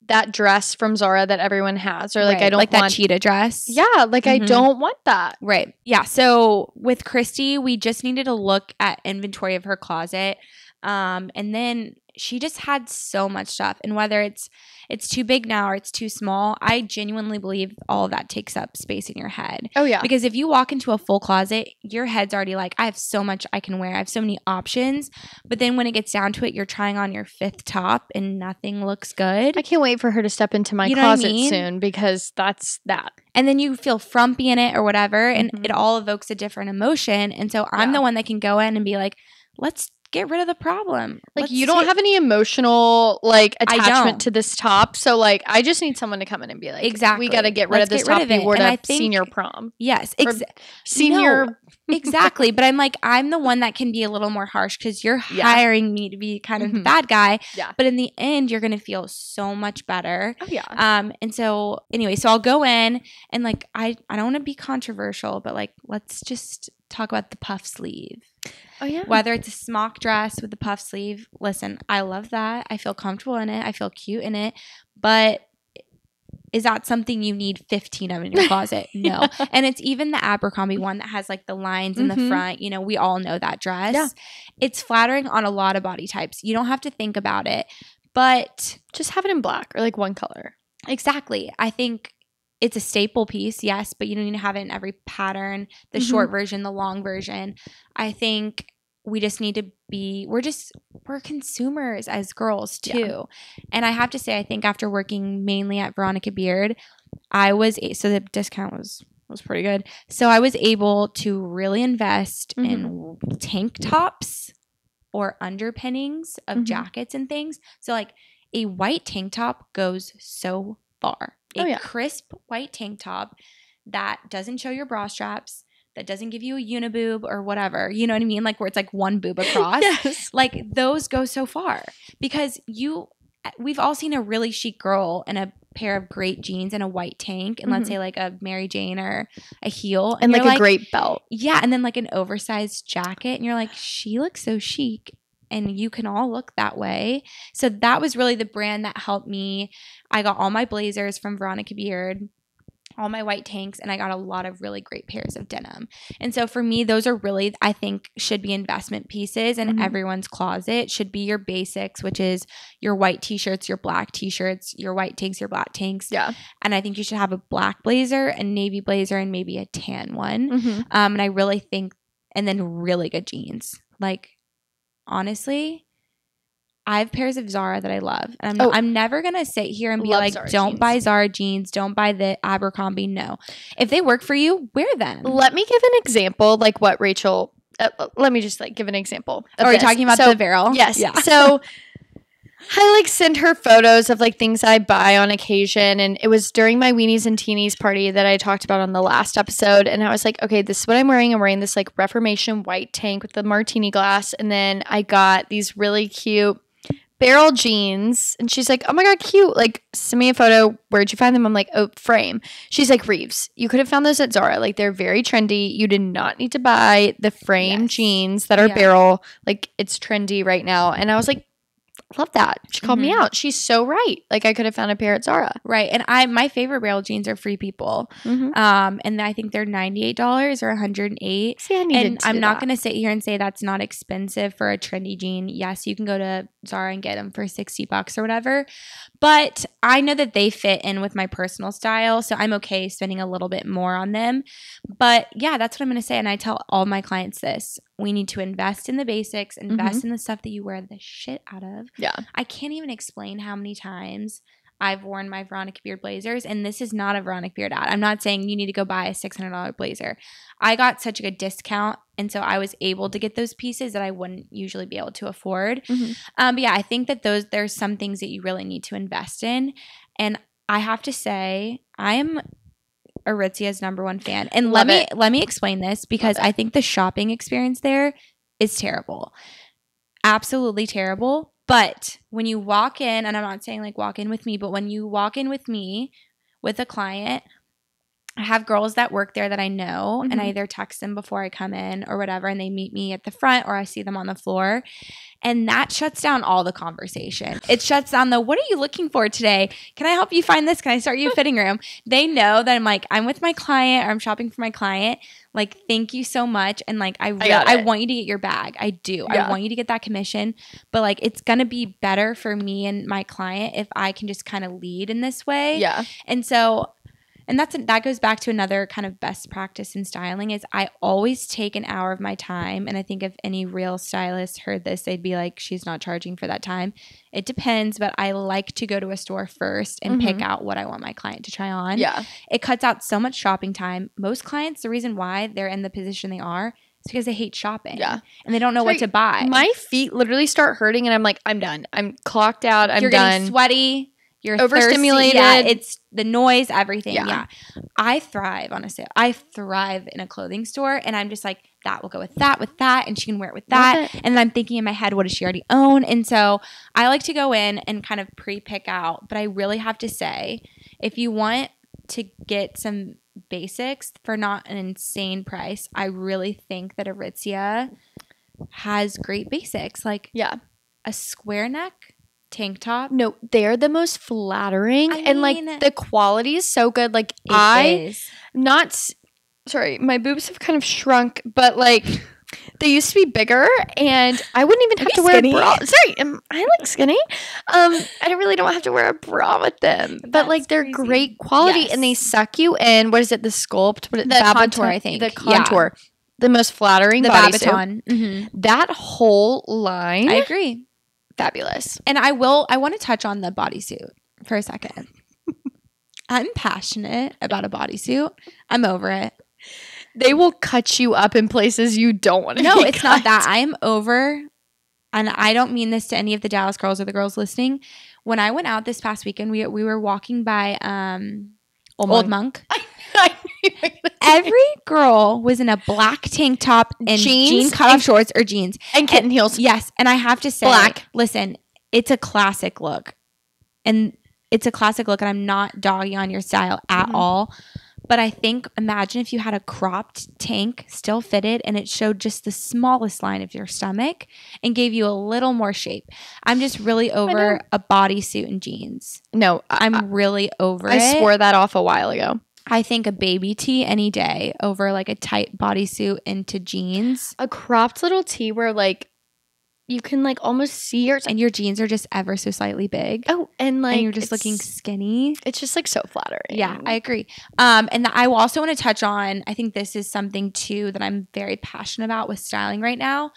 S1: that dress from Zara that everyone has, or like I don't
S2: like
S1: want
S2: that cheetah dress.
S1: Yeah, like I don't want that.
S2: Right. Yeah. So with Christy, we just needed to look at inventory of her closet. And then she just had so much stuff, and whether it's too big now or it's too small, I genuinely believe all of that takes up space in your head.
S1: Oh yeah.
S2: Because if you walk into a full closet, your head's already like, I have so much I can wear. I have so many options. But then when it gets down to it, you're trying on your 5th top and nothing looks good.
S1: I can't wait for her to step into my closet soon because that's that.
S2: And then you feel frumpy in it or whatever, and it all evokes a different emotion. And so I'm the one that can go in and be like, let's get rid of the problem.
S1: Like, you don't have any emotional like attachment to this top, so like I just need someone to come in and be like, exactly, we got to get rid of this top. You wore to senior prom.
S2: Yes,
S1: senior.
S2: Exactly. But I'm like, I'm the one that can be a little more harsh because you're hiring me to be kind of the bad guy. Yeah. But in the end, you're gonna feel so much better. Oh yeah. And so anyway, so I'll go in and like I don't want to be controversial, but like let's just talk about the puff sleeve. Oh yeah. Whether it's a smock dress with the puff sleeve, listen, I love that. I feel comfortable in it. I feel cute in it. But is that something you need 15 of in your closet? No. And it's even the Abercrombie one that has like the lines in the front. We all know that dress. Yeah. It's flattering on a lot of body types. You don't have to think about it, but
S1: just have it in black or like one color.
S2: Exactly. I think it's a staple piece, yes, but you don't need to have it in every pattern, the short version, the long version. I think we just need to be, we're consumers as girls too. Yeah. And I have to say, I think after working mainly at Veronica Beard, so the discount was pretty good. So I was able to really invest in tank tops or underpinnings of jackets and things. So like a white tank top goes so far. A crisp white tank top that doesn't show your bra straps, that doesn't give you a uniboob or whatever, you know what I mean? Like where it's like one boob across.
S1: Yes.
S2: Like those go so far because we've all seen a really chic girl in a pair of great jeans and a white tank and let's say like a Mary Jane or a heel
S1: and like a great belt.
S2: Yeah, and then like an oversized jacket and you're like, she looks so chic. And you can all look that way. So that was really the brand that helped me. I got all my blazers from Veronica Beard, all my white tanks, and I got a lot of really great pairs of denim. And so for me, those are really, I think, should be investment pieces in everyone's closet. Should be your basics, which is your white t-shirts, your black t-shirts, your white tanks, your black tanks.
S1: Yeah.
S2: And I think you should have a black blazer, a navy blazer, and maybe a tan one. And I really think, and then really good jeans. Like, honestly, I have pairs of Zara that I love. And I'm never going to sit here and be like,
S1: Zara
S2: don't
S1: jeans.
S2: buy Zara jeans. Don't buy the Abercrombie. No. If they work for you, wear them.
S1: Let me give an example, like what Rachel, let me just like give an example.
S2: Are we talking about the barrel?
S1: Yes.
S2: Yeah.
S1: So I like send her photos of like things I buy on occasion. And it was during my Weenies and Teenies party that I talked about on the last episode. And I was like, okay, this is what I'm wearing. I'm wearing this like Reformation white tank with the martini glass. And then I got these really cute barrel jeans. And she's like, oh my God, cute. Like, send me a photo. Where'd you find them? I'm like, oh, frame. She's like, Rives, you could have found those at Zara. Like, they're very trendy. You did not need to buy the frame jeans that are barrel. Like, it's trendy right now. And I was like, love that. She called me out. She's so right. Like, I could have found a pair at Zara.
S2: Right. And my favorite barrel jeans are Free People. And I think they're $98 or $108.
S1: See, I needed to
S2: I'm
S1: do
S2: not
S1: that.
S2: going to sit here and say that's not expensive for a trendy jean. Yes, you can go to Zara and get them for $60 or whatever. But I know that they fit in with my personal style. So I'm okay spending a little bit more on them. But yeah, that's what I'm going to say. And I tell all my clients this. We need to invest in the basics, invest in the stuff that you wear the shit out of.
S1: Yeah.
S2: I can't even explain how many times I've worn my Veronica Beard blazers, and this is not a Veronica Beard ad. I'm not saying you need to go buy a $600 blazer. I got such a good discount, and so I was able to get those pieces that I wouldn't usually be able to afford. But yeah, I think that there's some things that you really need to invest in, and I have to say, I am Aritzia's #1 fan. And let me explain this because I think the shopping experience there is terrible. Absolutely terrible. But when you walk in, and I'm not saying like walk in with me, but when you walk in with me with a client, I have girls that work there that I know, and I either text them before I come in or whatever, and they meet me at the front or I see them on the floor. And that shuts down all the conversation. It shuts down what are you looking for today? Can I help you find this? Can I start you a fitting room? They know that I'm like, I'm with my client or I'm shopping for my client. Like, thank you so much. And like, I want you to get your bag. I do. Yeah. I want you to get that commission. But like, it's going to be better for me and my client if I can just kind of lead in this way.
S1: Yeah.
S2: And so... And that goes back to another kind of best practice in styling is I always take an hour of my time. And I think if any real stylist heard this, they'd be like, she's not charging for that time. It depends, but I like to go to a store first and pick out what I want my client to try on.
S1: Yeah.
S2: It cuts out so much shopping time. Most clients, the reason why they're in the position they are is because they hate shopping. Yeah. And they don't know what to buy.
S1: My feet literally start hurting and I'm like, I'm done. I'm clocked out. I'm
S2: You're
S1: done.
S2: Getting sweaty. You're
S1: overstimulated.
S2: Thirsty. Yeah, it's the noise, everything. Yeah. I thrive, honestly. I thrive in a clothing store, and I'm just like, that will go with that, and she can wear it with that. And then I'm thinking in my head, what does she already own? And so I like to go in and kind of pre-pick out. But I really have to say, if you want to get some basics for not an insane price, I really think that Aritzia has great basics. Like a square neck tank top.
S1: No, they're the most flattering. And like the quality is so good. Like sorry, my boobs have kind of shrunk, but like they used to be bigger and I wouldn't even have to wear a bra. Sorry, I like skinny. I don't have to wear a bra with them. But like they're great quality and they suck you in. What is it? The sculpt?
S2: The contour, I think.
S1: The contour. Yeah. The most flattering
S2: bodysuit.
S1: That whole line.
S2: I agree.
S1: Fabulous.
S2: And I want to touch on the bodysuit for a second. I'm passionate about a bodysuit. I'm over it.
S1: They will cut you up in places you don't want to.
S2: No, it's not that. I am over, and I don't mean this to any of the Dallas girls or the girls listening. When I went out this past weekend, we were walking by Old Monk. Every girl was in a black tank top and jean cutoff shorts or jeans.
S1: And kitten heels.
S2: Yes. And I have to say,
S1: black.
S2: Listen, it's a classic look. And it's a classic look. And I'm not dogging on your style at all. But I think, imagine if you had a cropped tank, still fitted, and it showed just the smallest line of your stomach and gave you a little more shape. I'm just really over a bodysuit and jeans.
S1: No.
S2: I'm really over it.
S1: I swore that off a while ago.
S2: I think a baby tee any day over like a tight bodysuit into jeans.
S1: A cropped little tee where like you can like almost see
S2: and your jeans are just ever so slightly big.
S1: Oh, and like
S2: and you're just looking skinny.
S1: It's just like so flattering.
S2: Yeah, I agree. And I also want to touch on, I think this is something too that I'm very passionate about with styling right now.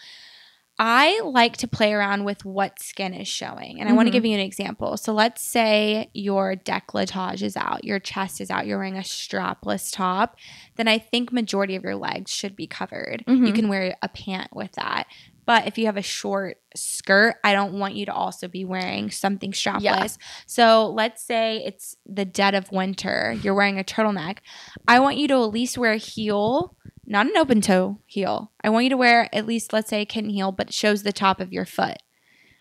S2: I like to play around with what skin is showing. And I want to give you an example. So let's say your décolletage is out, your chest is out, you're wearing a strapless top, then I think majority of your legs should be covered. You can wear a pant with that. But if you have a short skirt, I don't want you to also be wearing something strapless. Yeah. So let's say it's the dead of winter, you're wearing a turtleneck. I want you to at least wear a heel, not an open toe heel. I want you to wear at least, let's say, a kitten heel, but it shows the top of your foot.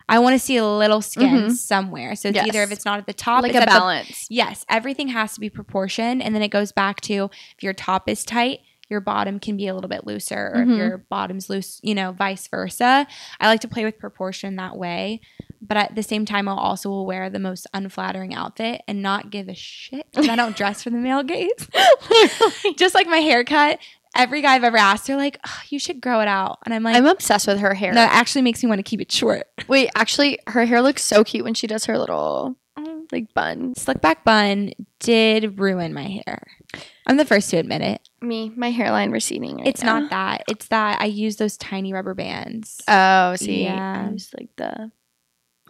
S2: I want to see a little skin somewhere. So it's either if it's not at the top,
S1: like
S2: it's
S1: a balance.
S2: Yes, everything has to be proportioned. And then it goes back to if your top is tight, your bottom can be a little bit looser, or if your bottom's loose, vice versa. I like to play with proportion that way. But at the same time, I'll also wear the most unflattering outfit and not give a shit because I don't dress for the male gaze. Just like my haircut. Every guy I've ever asked, they're like, oh, you should grow it out. And I'm like,
S1: I'm obsessed with her hair.
S2: That actually makes me want to keep it short.
S1: Wait, actually, her hair looks so cute when she does her little like bun.
S2: Slick back bun did ruin my hair. I'm the first to admit it.
S1: Me, my hairline receding
S2: It's now. Not that. It's that I use those tiny rubber bands.
S1: Oh, see.
S2: Yeah.
S1: I use like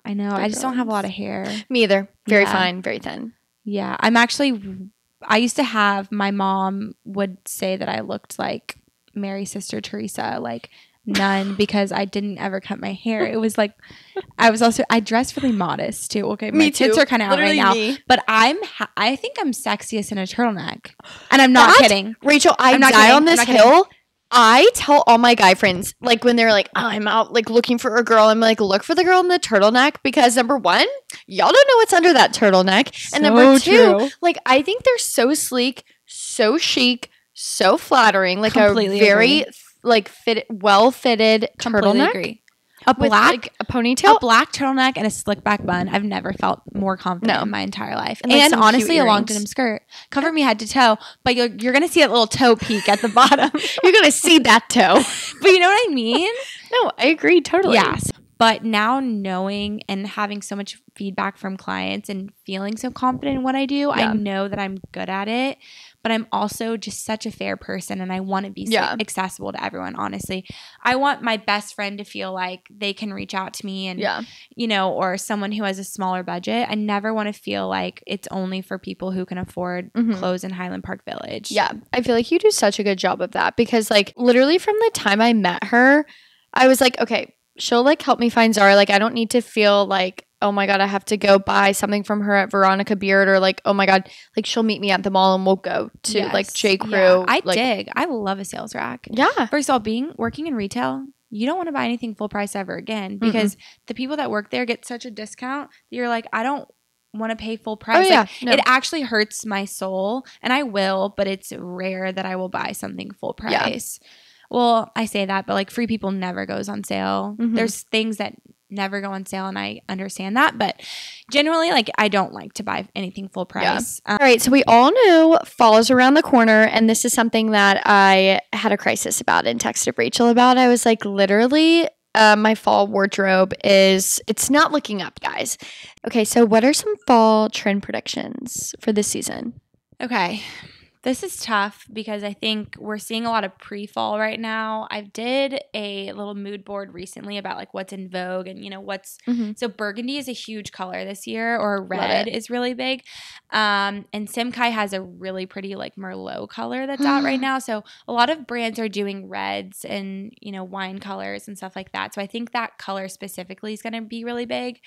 S2: I know. I just don't have a lot of hair.
S1: Me either. Very fine, very thin.
S2: Yeah. I used to have, my mom would say that I looked like Mary Sister Teresa, like none, because I didn't ever cut my hair. It was like, I dress really modest too. Okay, my tits are kind of out right now, but I think I'm sexiest in a turtleneck, and I'm not kidding.
S1: Rachel, I'm not die on this hill. I tell all my guy friends, like when they're like, oh, I'm out like looking for a girl, I'm like, look for the girl in the turtleneck, because number one, y'all don't know what's under that turtleneck. And number two, like I think they're so sleek, so chic, so flattering, like completely a very like well-fitted turtleneck.
S2: Agree.
S1: With like a ponytail,
S2: a black turtleneck, and a slick back bun. I've never felt more confident in my entire life. And honestly, a long denim skirt. Cover me head to toe, but you're gonna see that little toe peek at the bottom.
S1: You're gonna see that toe.
S2: But you know what I mean?
S1: No, I agree totally.
S2: Yes. But now knowing and having so much feedback from clients and feeling so confident in what I do, I know that I'm good at it. But I'm also just such a fair person, and I want to be accessible to everyone, honestly. I want my best friend to feel like they can reach out to me and, or someone who has a smaller budget. I never want to feel like it's only for people who can afford clothes in Highland Park Village.
S1: Yeah. I feel like you do such a good job of that, because like literally from the time I met her, I was like, okay, she'll like help me find Zara. Like I don't need to feel like, oh my God, I have to go buy something from her at Veronica Beard, or like, oh my God, like she'll meet me at the mall and we'll go to like J. Crew.
S2: Yeah, I love a sales rack.
S1: Yeah.
S2: First of all, working in retail, you don't want to buy anything full price ever again, because the people that work there get such a discount that you're like, I don't want to pay full price.
S1: Oh, yeah.
S2: It actually hurts my soul, and I will, but it's rare that I will buy something full price. Yeah. Well, I say that, but like Free People never goes on sale. There's things that never go on sale, and I understand that, but generally, like, I don't like to buy anything full price.
S1: All right, so we all know fall is around the corner, and this is something that I had a crisis about and texted Rachel about. I was like, literally, my fall wardrobe it's not looking up, guys. Okay, so what are some fall trend predictions for this season?
S2: Okay. This is tough because I think we're seeing a lot of pre-fall right now. I did a little mood board recently about like what's in vogue and what's so burgundy is a huge color this year, or red is really big. And Simkai has a really pretty like Merlot color that's out right now. So a lot of brands are doing reds and, you know, wine colors and stuff like that. So I think that color specifically is going to be really big.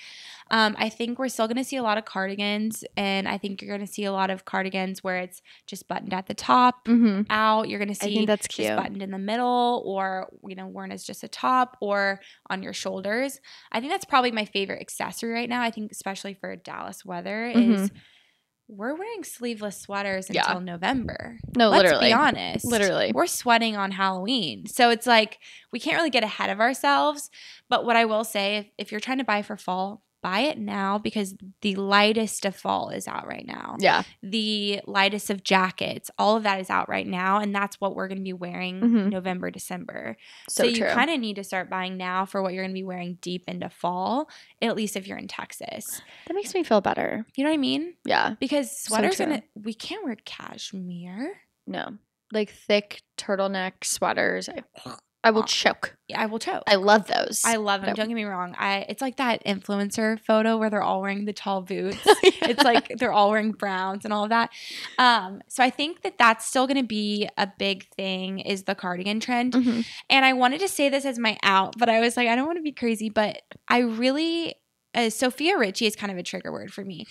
S2: I think we're still going to see a lot of cardigans, and I think you're going to see a lot of cardigans where it's just buttoned at the top, out. You're going to see
S1: that's cute.
S2: just buttoned in the middle, or, you know, worn as just a top or on your shoulders. I think that's probably my favorite accessory right now. I think especially for Dallas weather is we're wearing sleeveless sweaters until November.
S1: No,
S2: Let's
S1: literally.
S2: be honest.
S1: Literally.
S2: We're sweating on Halloween. So it's like we can't really get ahead of ourselves. But what I will say, if you're trying to buy for fall, buy it now, because the lightest of fall is out right now.
S1: Yeah.
S2: The lightest of jackets, all of that is out right now. And that's what we're going to be wearing November, December. So you kind of need to start buying now for what you're going to be wearing deep into fall, at least if you're in Texas.
S1: That makes me feel better.
S2: You know what I mean?
S1: Yeah.
S2: Because sweaters, we can't wear cashmere.
S1: No. Like thick turtleneck sweaters. I will choke.
S2: Yeah, I will choke.
S1: I love those.
S2: I love them. Don't get me wrong. It's like that influencer photo where they're all wearing the tall boots. It's like they're all wearing browns and all of that. So I think that that's still going to be a big thing, is the cardigan trend. And I wanted to say this as my out, but I was like, I don't want to be crazy, but I really Sophia Richie is kind of a trigger word for me.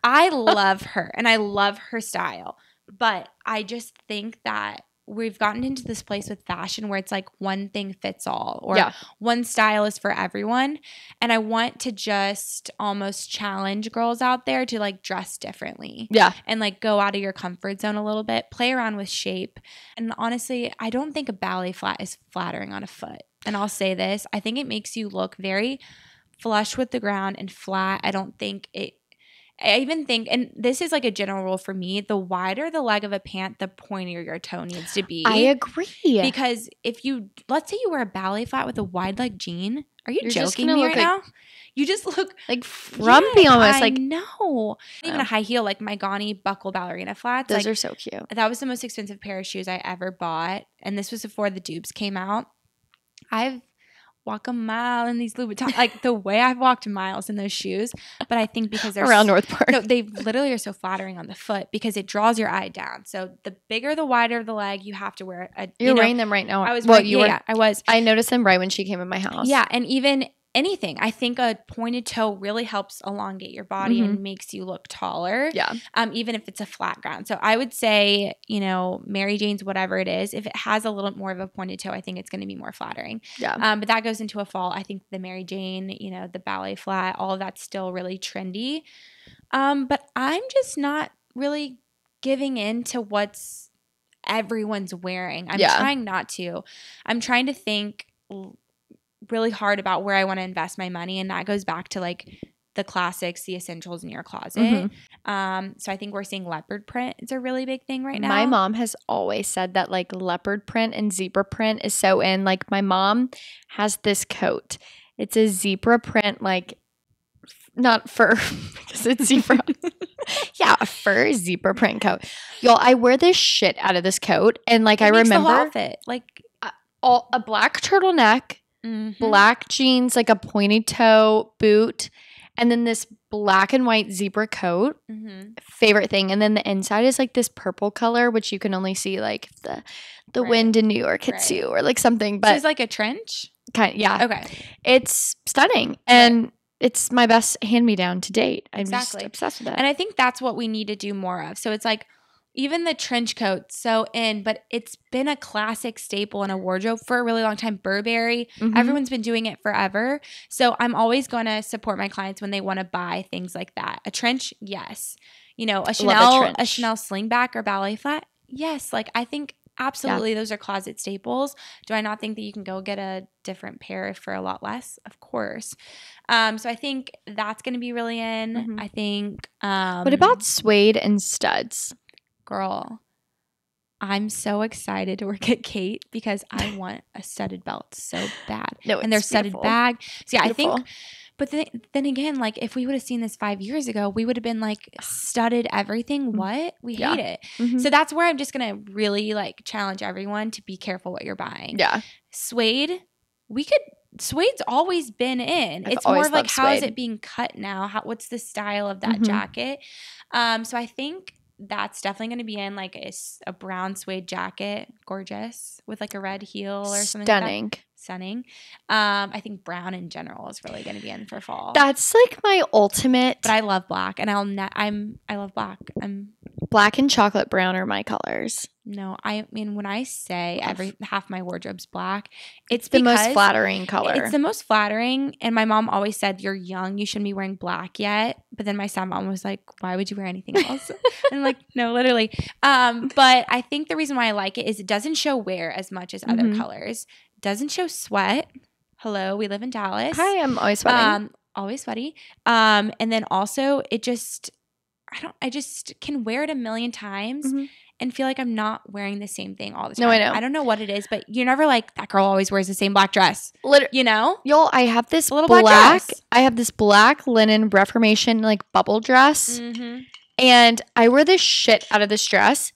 S2: I love her and I love her style, but I just think that we've gotten into this place with fashion where it's like one thing fits all, or one style is for everyone. And I want to just almost challenge girls out there to like dress differently. Yeah. And like go out of your comfort zone a little bit, play around with shape. And honestly, I don't think a ballet flat is flattering on a foot. And I'll say this, I think it makes you look very flush with the ground and flat. I even think, and this is like a general rule for me, the wider the leg of a pant, the pointier your toe needs to be. I
S1: agree.
S2: Because let's say you wear a ballet flat with a wide leg jean. Are you joking me right now? You just look
S1: like frumpy almost.
S2: I know. Even a high heel, like my Gani buckle ballerina flats.
S1: Those are so cute.
S2: That was the most expensive pair of shoes I ever bought. And this was before the dupes came out. I've walk a mile in these Louboutins, like the way I've walked miles in those shoes. But I think because they're
S1: around North Park,
S2: no, they literally are so flattering on the foot because it draws your eye down. So the bigger, the wider the leg, you have to wear a.
S1: You're wearing them right now.
S2: I was. I was.
S1: I noticed them right when she came in my house.
S2: Yeah, and even anything. I think a pointed toe really helps elongate your body and makes you look taller. Yeah. Even if it's a flat ground. So I would say, Mary Jane's, whatever it is, if it has a little more of a pointed toe, I think it's going to be more flattering. Yeah. But that goes into a fall. I think the Mary Jane, the ballet flat, all of that's still really trendy. But I'm just not really giving in to what's everyone's wearing. I'm trying not to. I'm trying to think really hard about where I want to invest my money, and that goes back to like the classics, the essentials in your closet. So I think we're seeing leopard print. It's a really big thing right now.
S1: My mom has always said that like leopard print and zebra print is so in. Like my mom has this coat. It's a zebra print, like not fur because it's zebra. Yeah, a fur zebra print coat. Y'all, I wear this shit out of this coat, and like I remember
S2: the whole outfit, like
S1: a black turtleneck. Black jeans, like a pointed toe boot, and then this black and white zebra coat. Favorite thing. And then the inside is like this purple color, which you can only see like the wind in New York hits you or like something. But
S2: so it's like a trench?
S1: Yeah. Okay. It's stunning. And it's my best hand-me-down to date. I'm just obsessed with it.
S2: And I think that's what we need to do more of. So it's like, even the trench coat, so in, but it's been a classic staple in a wardrobe for a really long time. Burberry, everyone's been doing it forever. So I'm always going to support my clients when they want to buy things like that. A trench, yes. A Chanel slingback or ballet flat, yes. Like I think absolutely those are closet staples. Do I not think that you can go get a different pair for a lot less? Of course. So I think that's going to be really in. I think.
S1: What about suede and studs?
S2: Girl, I'm so excited to work at Khaite because I want a studded belt so bad. And their studded bag. So yeah, beautiful. I think, but then again, like if we would have seen this 5 years ago, we would have been like studded everything. What? We hate it. So that's where I'm just going to really like challenge everyone to be careful what you're buying. Yeah. Suede, we could suede's always been in. It's more of like, how is it being cut now? What's the style of that jacket? So I think that's definitely going to be in like a brown suede jacket, gorgeous, with like a red heel or something like that. Stunning. I think brown in general is really going to be in for fall.
S1: That's like my ultimate.
S2: But I love black, and I love black.
S1: Black and chocolate brown are my colors.
S2: No, I mean, when I say half my wardrobe's black,
S1: it's the most flattering color.
S2: It's the most flattering. And my mom always said, you're young, you shouldn't be wearing black yet. But then my stepmom was like, why would you wear anything else? And I'm like, no, literally. But I think the reason why I like it is it doesn't show wear as much as other colors. Doesn't show sweat. Hello, we live in Dallas.
S1: Hi, I'm always sweating.
S2: Always sweaty. And then also it just, I just can wear it a million times and feel like I'm not wearing the same thing all the time.
S1: No, I know.
S2: I don't know what it is, but you're never like, that girl always wears the same black dress. You know?
S1: Y'all, I have this
S2: little black dress.
S1: I have this black linen Reformation like bubble dress. And I wear the shit out of this dress.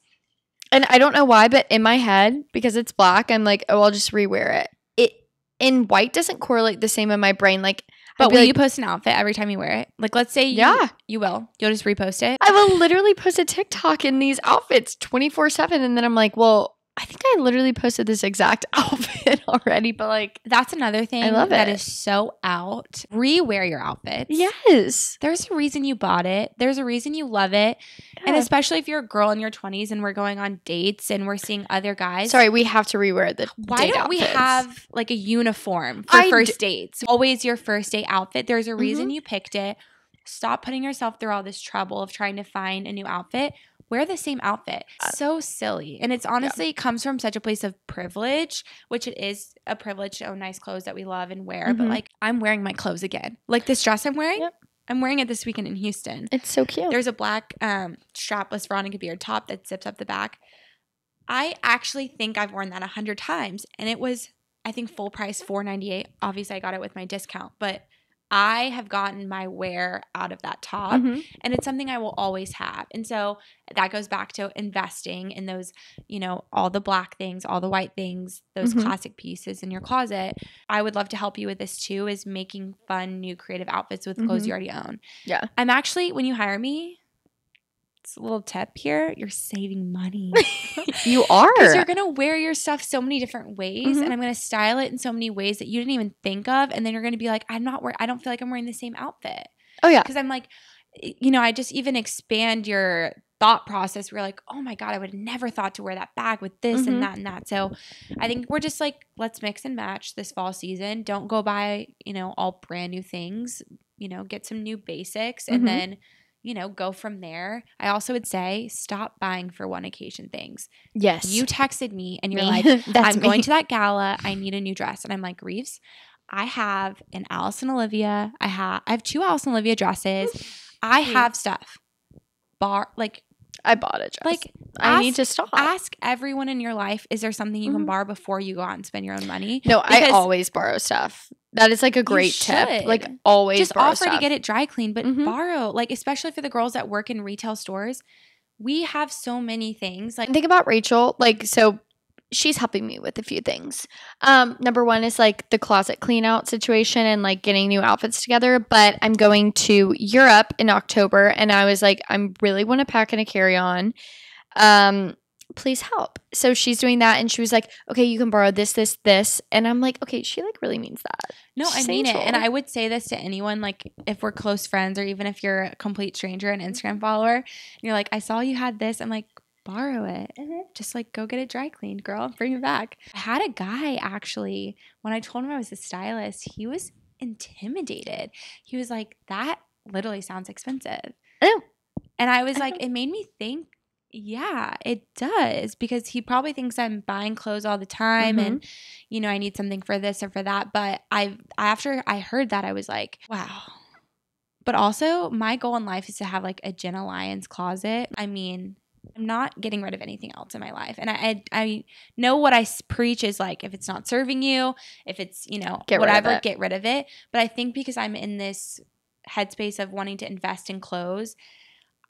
S1: And I don't know why, but in my head, because it's black, I'm like, oh, I'll just rewear it. It in white doesn't correlate the same in my brain. Like,
S2: but will you post an outfit every time you wear it? Like, let's say you will. You'll just repost it?
S1: I will literally post a TikTok in these outfits 24/7. And then I'm like, well, I think I literally posted this exact outfit already. But like,
S2: that's another thing I love that is so out. Rewear your outfits.
S1: Yes.
S2: There's a reason you bought it. There's a reason you love it. Yeah. And especially if you're a girl in your 20s and we're going on dates and we're seeing other guys.
S1: Sorry, we have to rewear the
S2: Why
S1: date
S2: don't
S1: outfits.
S2: We have like a uniform for first dates? Always your first date outfit. There's a reason you picked it. Stop putting yourself through all this trouble of trying to find a new outfit. Wear the same outfit. So silly. And it's honestly comes from such a place of privilege, which it is a privilege to own nice clothes that we love and wear. But like, I'm wearing my clothes again. Like this dress I'm wearing. Yep. I'm wearing it this weekend in Houston.
S1: It's so cute.
S2: There's a black strapless Veronica Beard top that zips up the back. I actually think I've worn that 100 times. And it was, I think, full price $4.98. Obviously, I got it with my discount. But I have gotten my wear out of that top, and it's something I will always have. And so that goes back to investing in those, you know, all the black things, all the white things, those classic pieces in your closet. I would love to help you with this too, is making fun, new creative outfits with clothes you already own. Yeah. I'm actually, when you hire me, it's a little tip here, you're saving money.
S1: You are.
S2: Because you're going to wear your stuff so many different ways, and I'm going to style it in so many ways that you didn't even think of. And then you're going to be like, I don't feel like I'm wearing the same outfit.
S1: Oh, yeah.
S2: Because I'm like, you know, I just even expand your thought process. We're like, oh my God, I would have never thought to wear that bag with this and that and that. So I think we're just like, let's mix and match this fall season. Don't go buy, you know, all brand new things, you know, get some new basics and then, you know, go from there. I also would say stop buying for one occasion things.
S1: Yes.
S2: You texted me and you're like, I'm going to that gala. I need a new dress. And I'm like, Rives, I have an Alice and Olivia. I have 2 Alice and Olivia dresses. I have stuff.
S1: I bought a dress.
S2: Like,
S1: I need to stop.
S2: Ask everyone in your life, is there something you can borrow before you go out and spend your own money?
S1: No, I always borrow stuff. That is like a great tip. Like always
S2: just
S1: borrow
S2: offer
S1: stuff.
S2: to get it dry cleaned, but borrow. Like especially for the girls that work in retail stores, we have so many things. Like
S1: think about Rachel. Like so, she's helping me with a few things. Number one is like the closet clean out situation and like getting new outfits together. But I'm going to Europe in October, and I was like, I really want to pack in a carry on. Please help. So she's doing that, and she was like, okay, you can borrow this, this, this. And I'm like, okay, she like really means that.
S2: No, I mean it. And I would say this to anyone, like if we're close friends or even if you're a complete stranger, an Instagram follower, and you're like, I saw you had this. I'm like, borrow it. Just like go get it dry cleaned, girl. Bring it back. I had a guy actually, when I told him I was a stylist, he was intimidated. He was like, that literally sounds expensive. And I was like, it made me think, yeah, it does, because he probably thinks I'm buying clothes all the time and, you know, I need something for this or for that. But after I heard that, I was like, wow. But also my goal in life is to have like a Jenna Lyons closet. I mean, I'm not getting rid of anything else in my life. And I know what I preach is like, if it's not serving you, if it's, you know, get rid of it. But I think because I'm in this headspace of wanting to invest in clothes,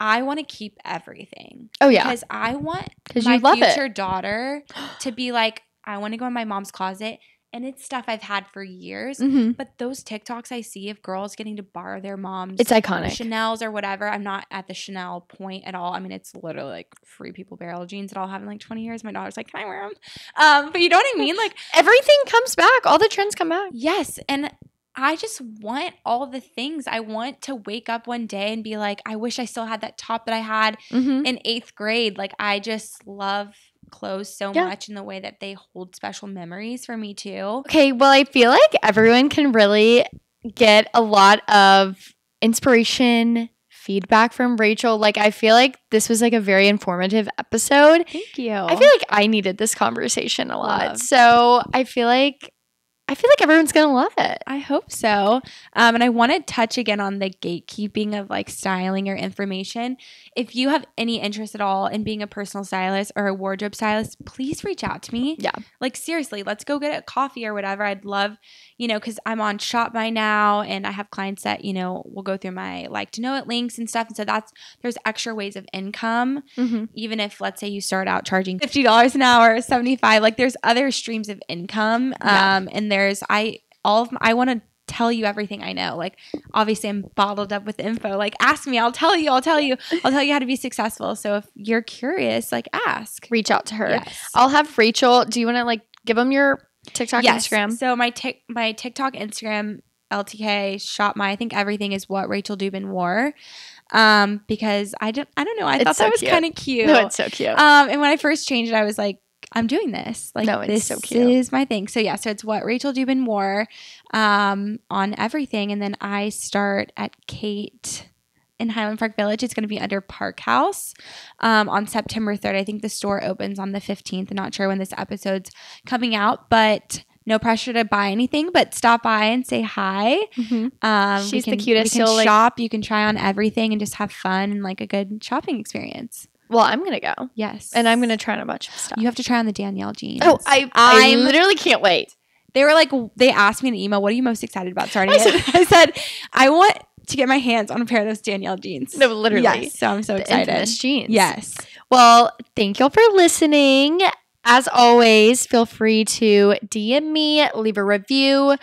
S2: I want to keep everything.
S1: Oh, yeah.
S2: Because I want my future daughter to be like, I want to go in my mom's closet And it's stuff I've had for years.
S1: Mm-hmm.
S2: But those TikToks I see of girls getting to borrow their mom's
S1: It's iconic.
S2: Chanel's or whatever. I'm not at the Chanel point at all. I mean, it's literally like Free People barrel jeans that I'll have in like 20 years. My daughter's like, can I wear them? But you know what I mean? Like
S1: everything comes back. All the trends come back.
S2: yes. And I just want all the things. I want to wake up one day and be like, I wish I still had that top that I had in 8th grade. Like I just love clothes so much in the way that they hold special memories for me too.
S1: Okay, well, I feel like everyone can really get a lot of inspiration, feedback from Rachel. Like I feel like this was like a very informative episode.
S2: Thank you.
S1: I feel like I needed this conversation a lot.
S2: Love.
S1: So I feel like everyone's gonna love it.
S2: I hope so. And I want to touch again on the gatekeeping of like styling or information. If you have any interest at all in being a personal stylist or a wardrobe stylist, please reach out to me.
S1: Yeah.
S2: Like seriously, let's go get a coffee or whatever. I'd love, because I'm on Shop By Now and I have clients that, will go through my like to know it links and stuff. And so there's extra ways of income. Even if let's say you start out charging $50 an hour, $75, like there's other streams of income. And I want to tell you everything I know. Like obviously I'm bottled up with info. Like ask me, I'll tell you how to be successful. So if you're curious, like ask.
S1: Reach out to her.
S2: Yes.
S1: I'll have Rachel. Do you want to like give them your TikTok, Instagram?
S2: So my TikTok, Instagram, LTK, Shop My, I think everything is what Rachel Duban wore. Because I don't know. I thought that was kind of cute.
S1: No, it's so cute.
S2: And when I first changed it, I was like, I'm doing this. Like,
S1: no, it's
S2: this
S1: so cute.
S2: is my thing. So yeah, so it's what Rachel Duban wore on everything. And then I start at Khaite in Highland Park Village. It's going to be under Park House on September 3rd. I think the store opens on the 15th. I'm not sure when this episode's coming out, but no pressure to buy anything, but stop by and say hi.
S1: She's the cutest.
S2: You can shop. You can try on everything and just have fun and like a good shopping experience.
S1: Well, I'm going to go.
S2: Yes.
S1: And I'm going to try on a bunch of stuff.
S2: You have to try on the Danielle jeans.
S1: Oh, I literally can't wait.
S2: They were like, they asked me in an email, what are you most excited about starting it? I said, I want to get my hands on a pair of those Danielle jeans.
S1: No, literally.
S2: Yes, so I'm so excited.
S1: Infamous jeans.
S2: Yes.
S1: Well, thank y'all for listening. As always, feel free to DM me, leave a review,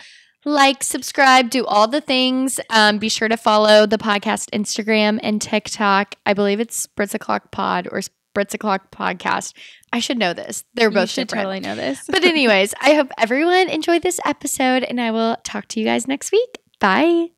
S1: like, subscribe, do all the things. Be sure to follow the podcast Instagram and TikTok. I believe it's Spritz O'Clock Pod or Spritz O'Clock Podcast. I should know this. They're both
S2: different. Totally know this.
S1: But anyways, I hope everyone enjoyed this episode and I will talk to you guys next week. Bye.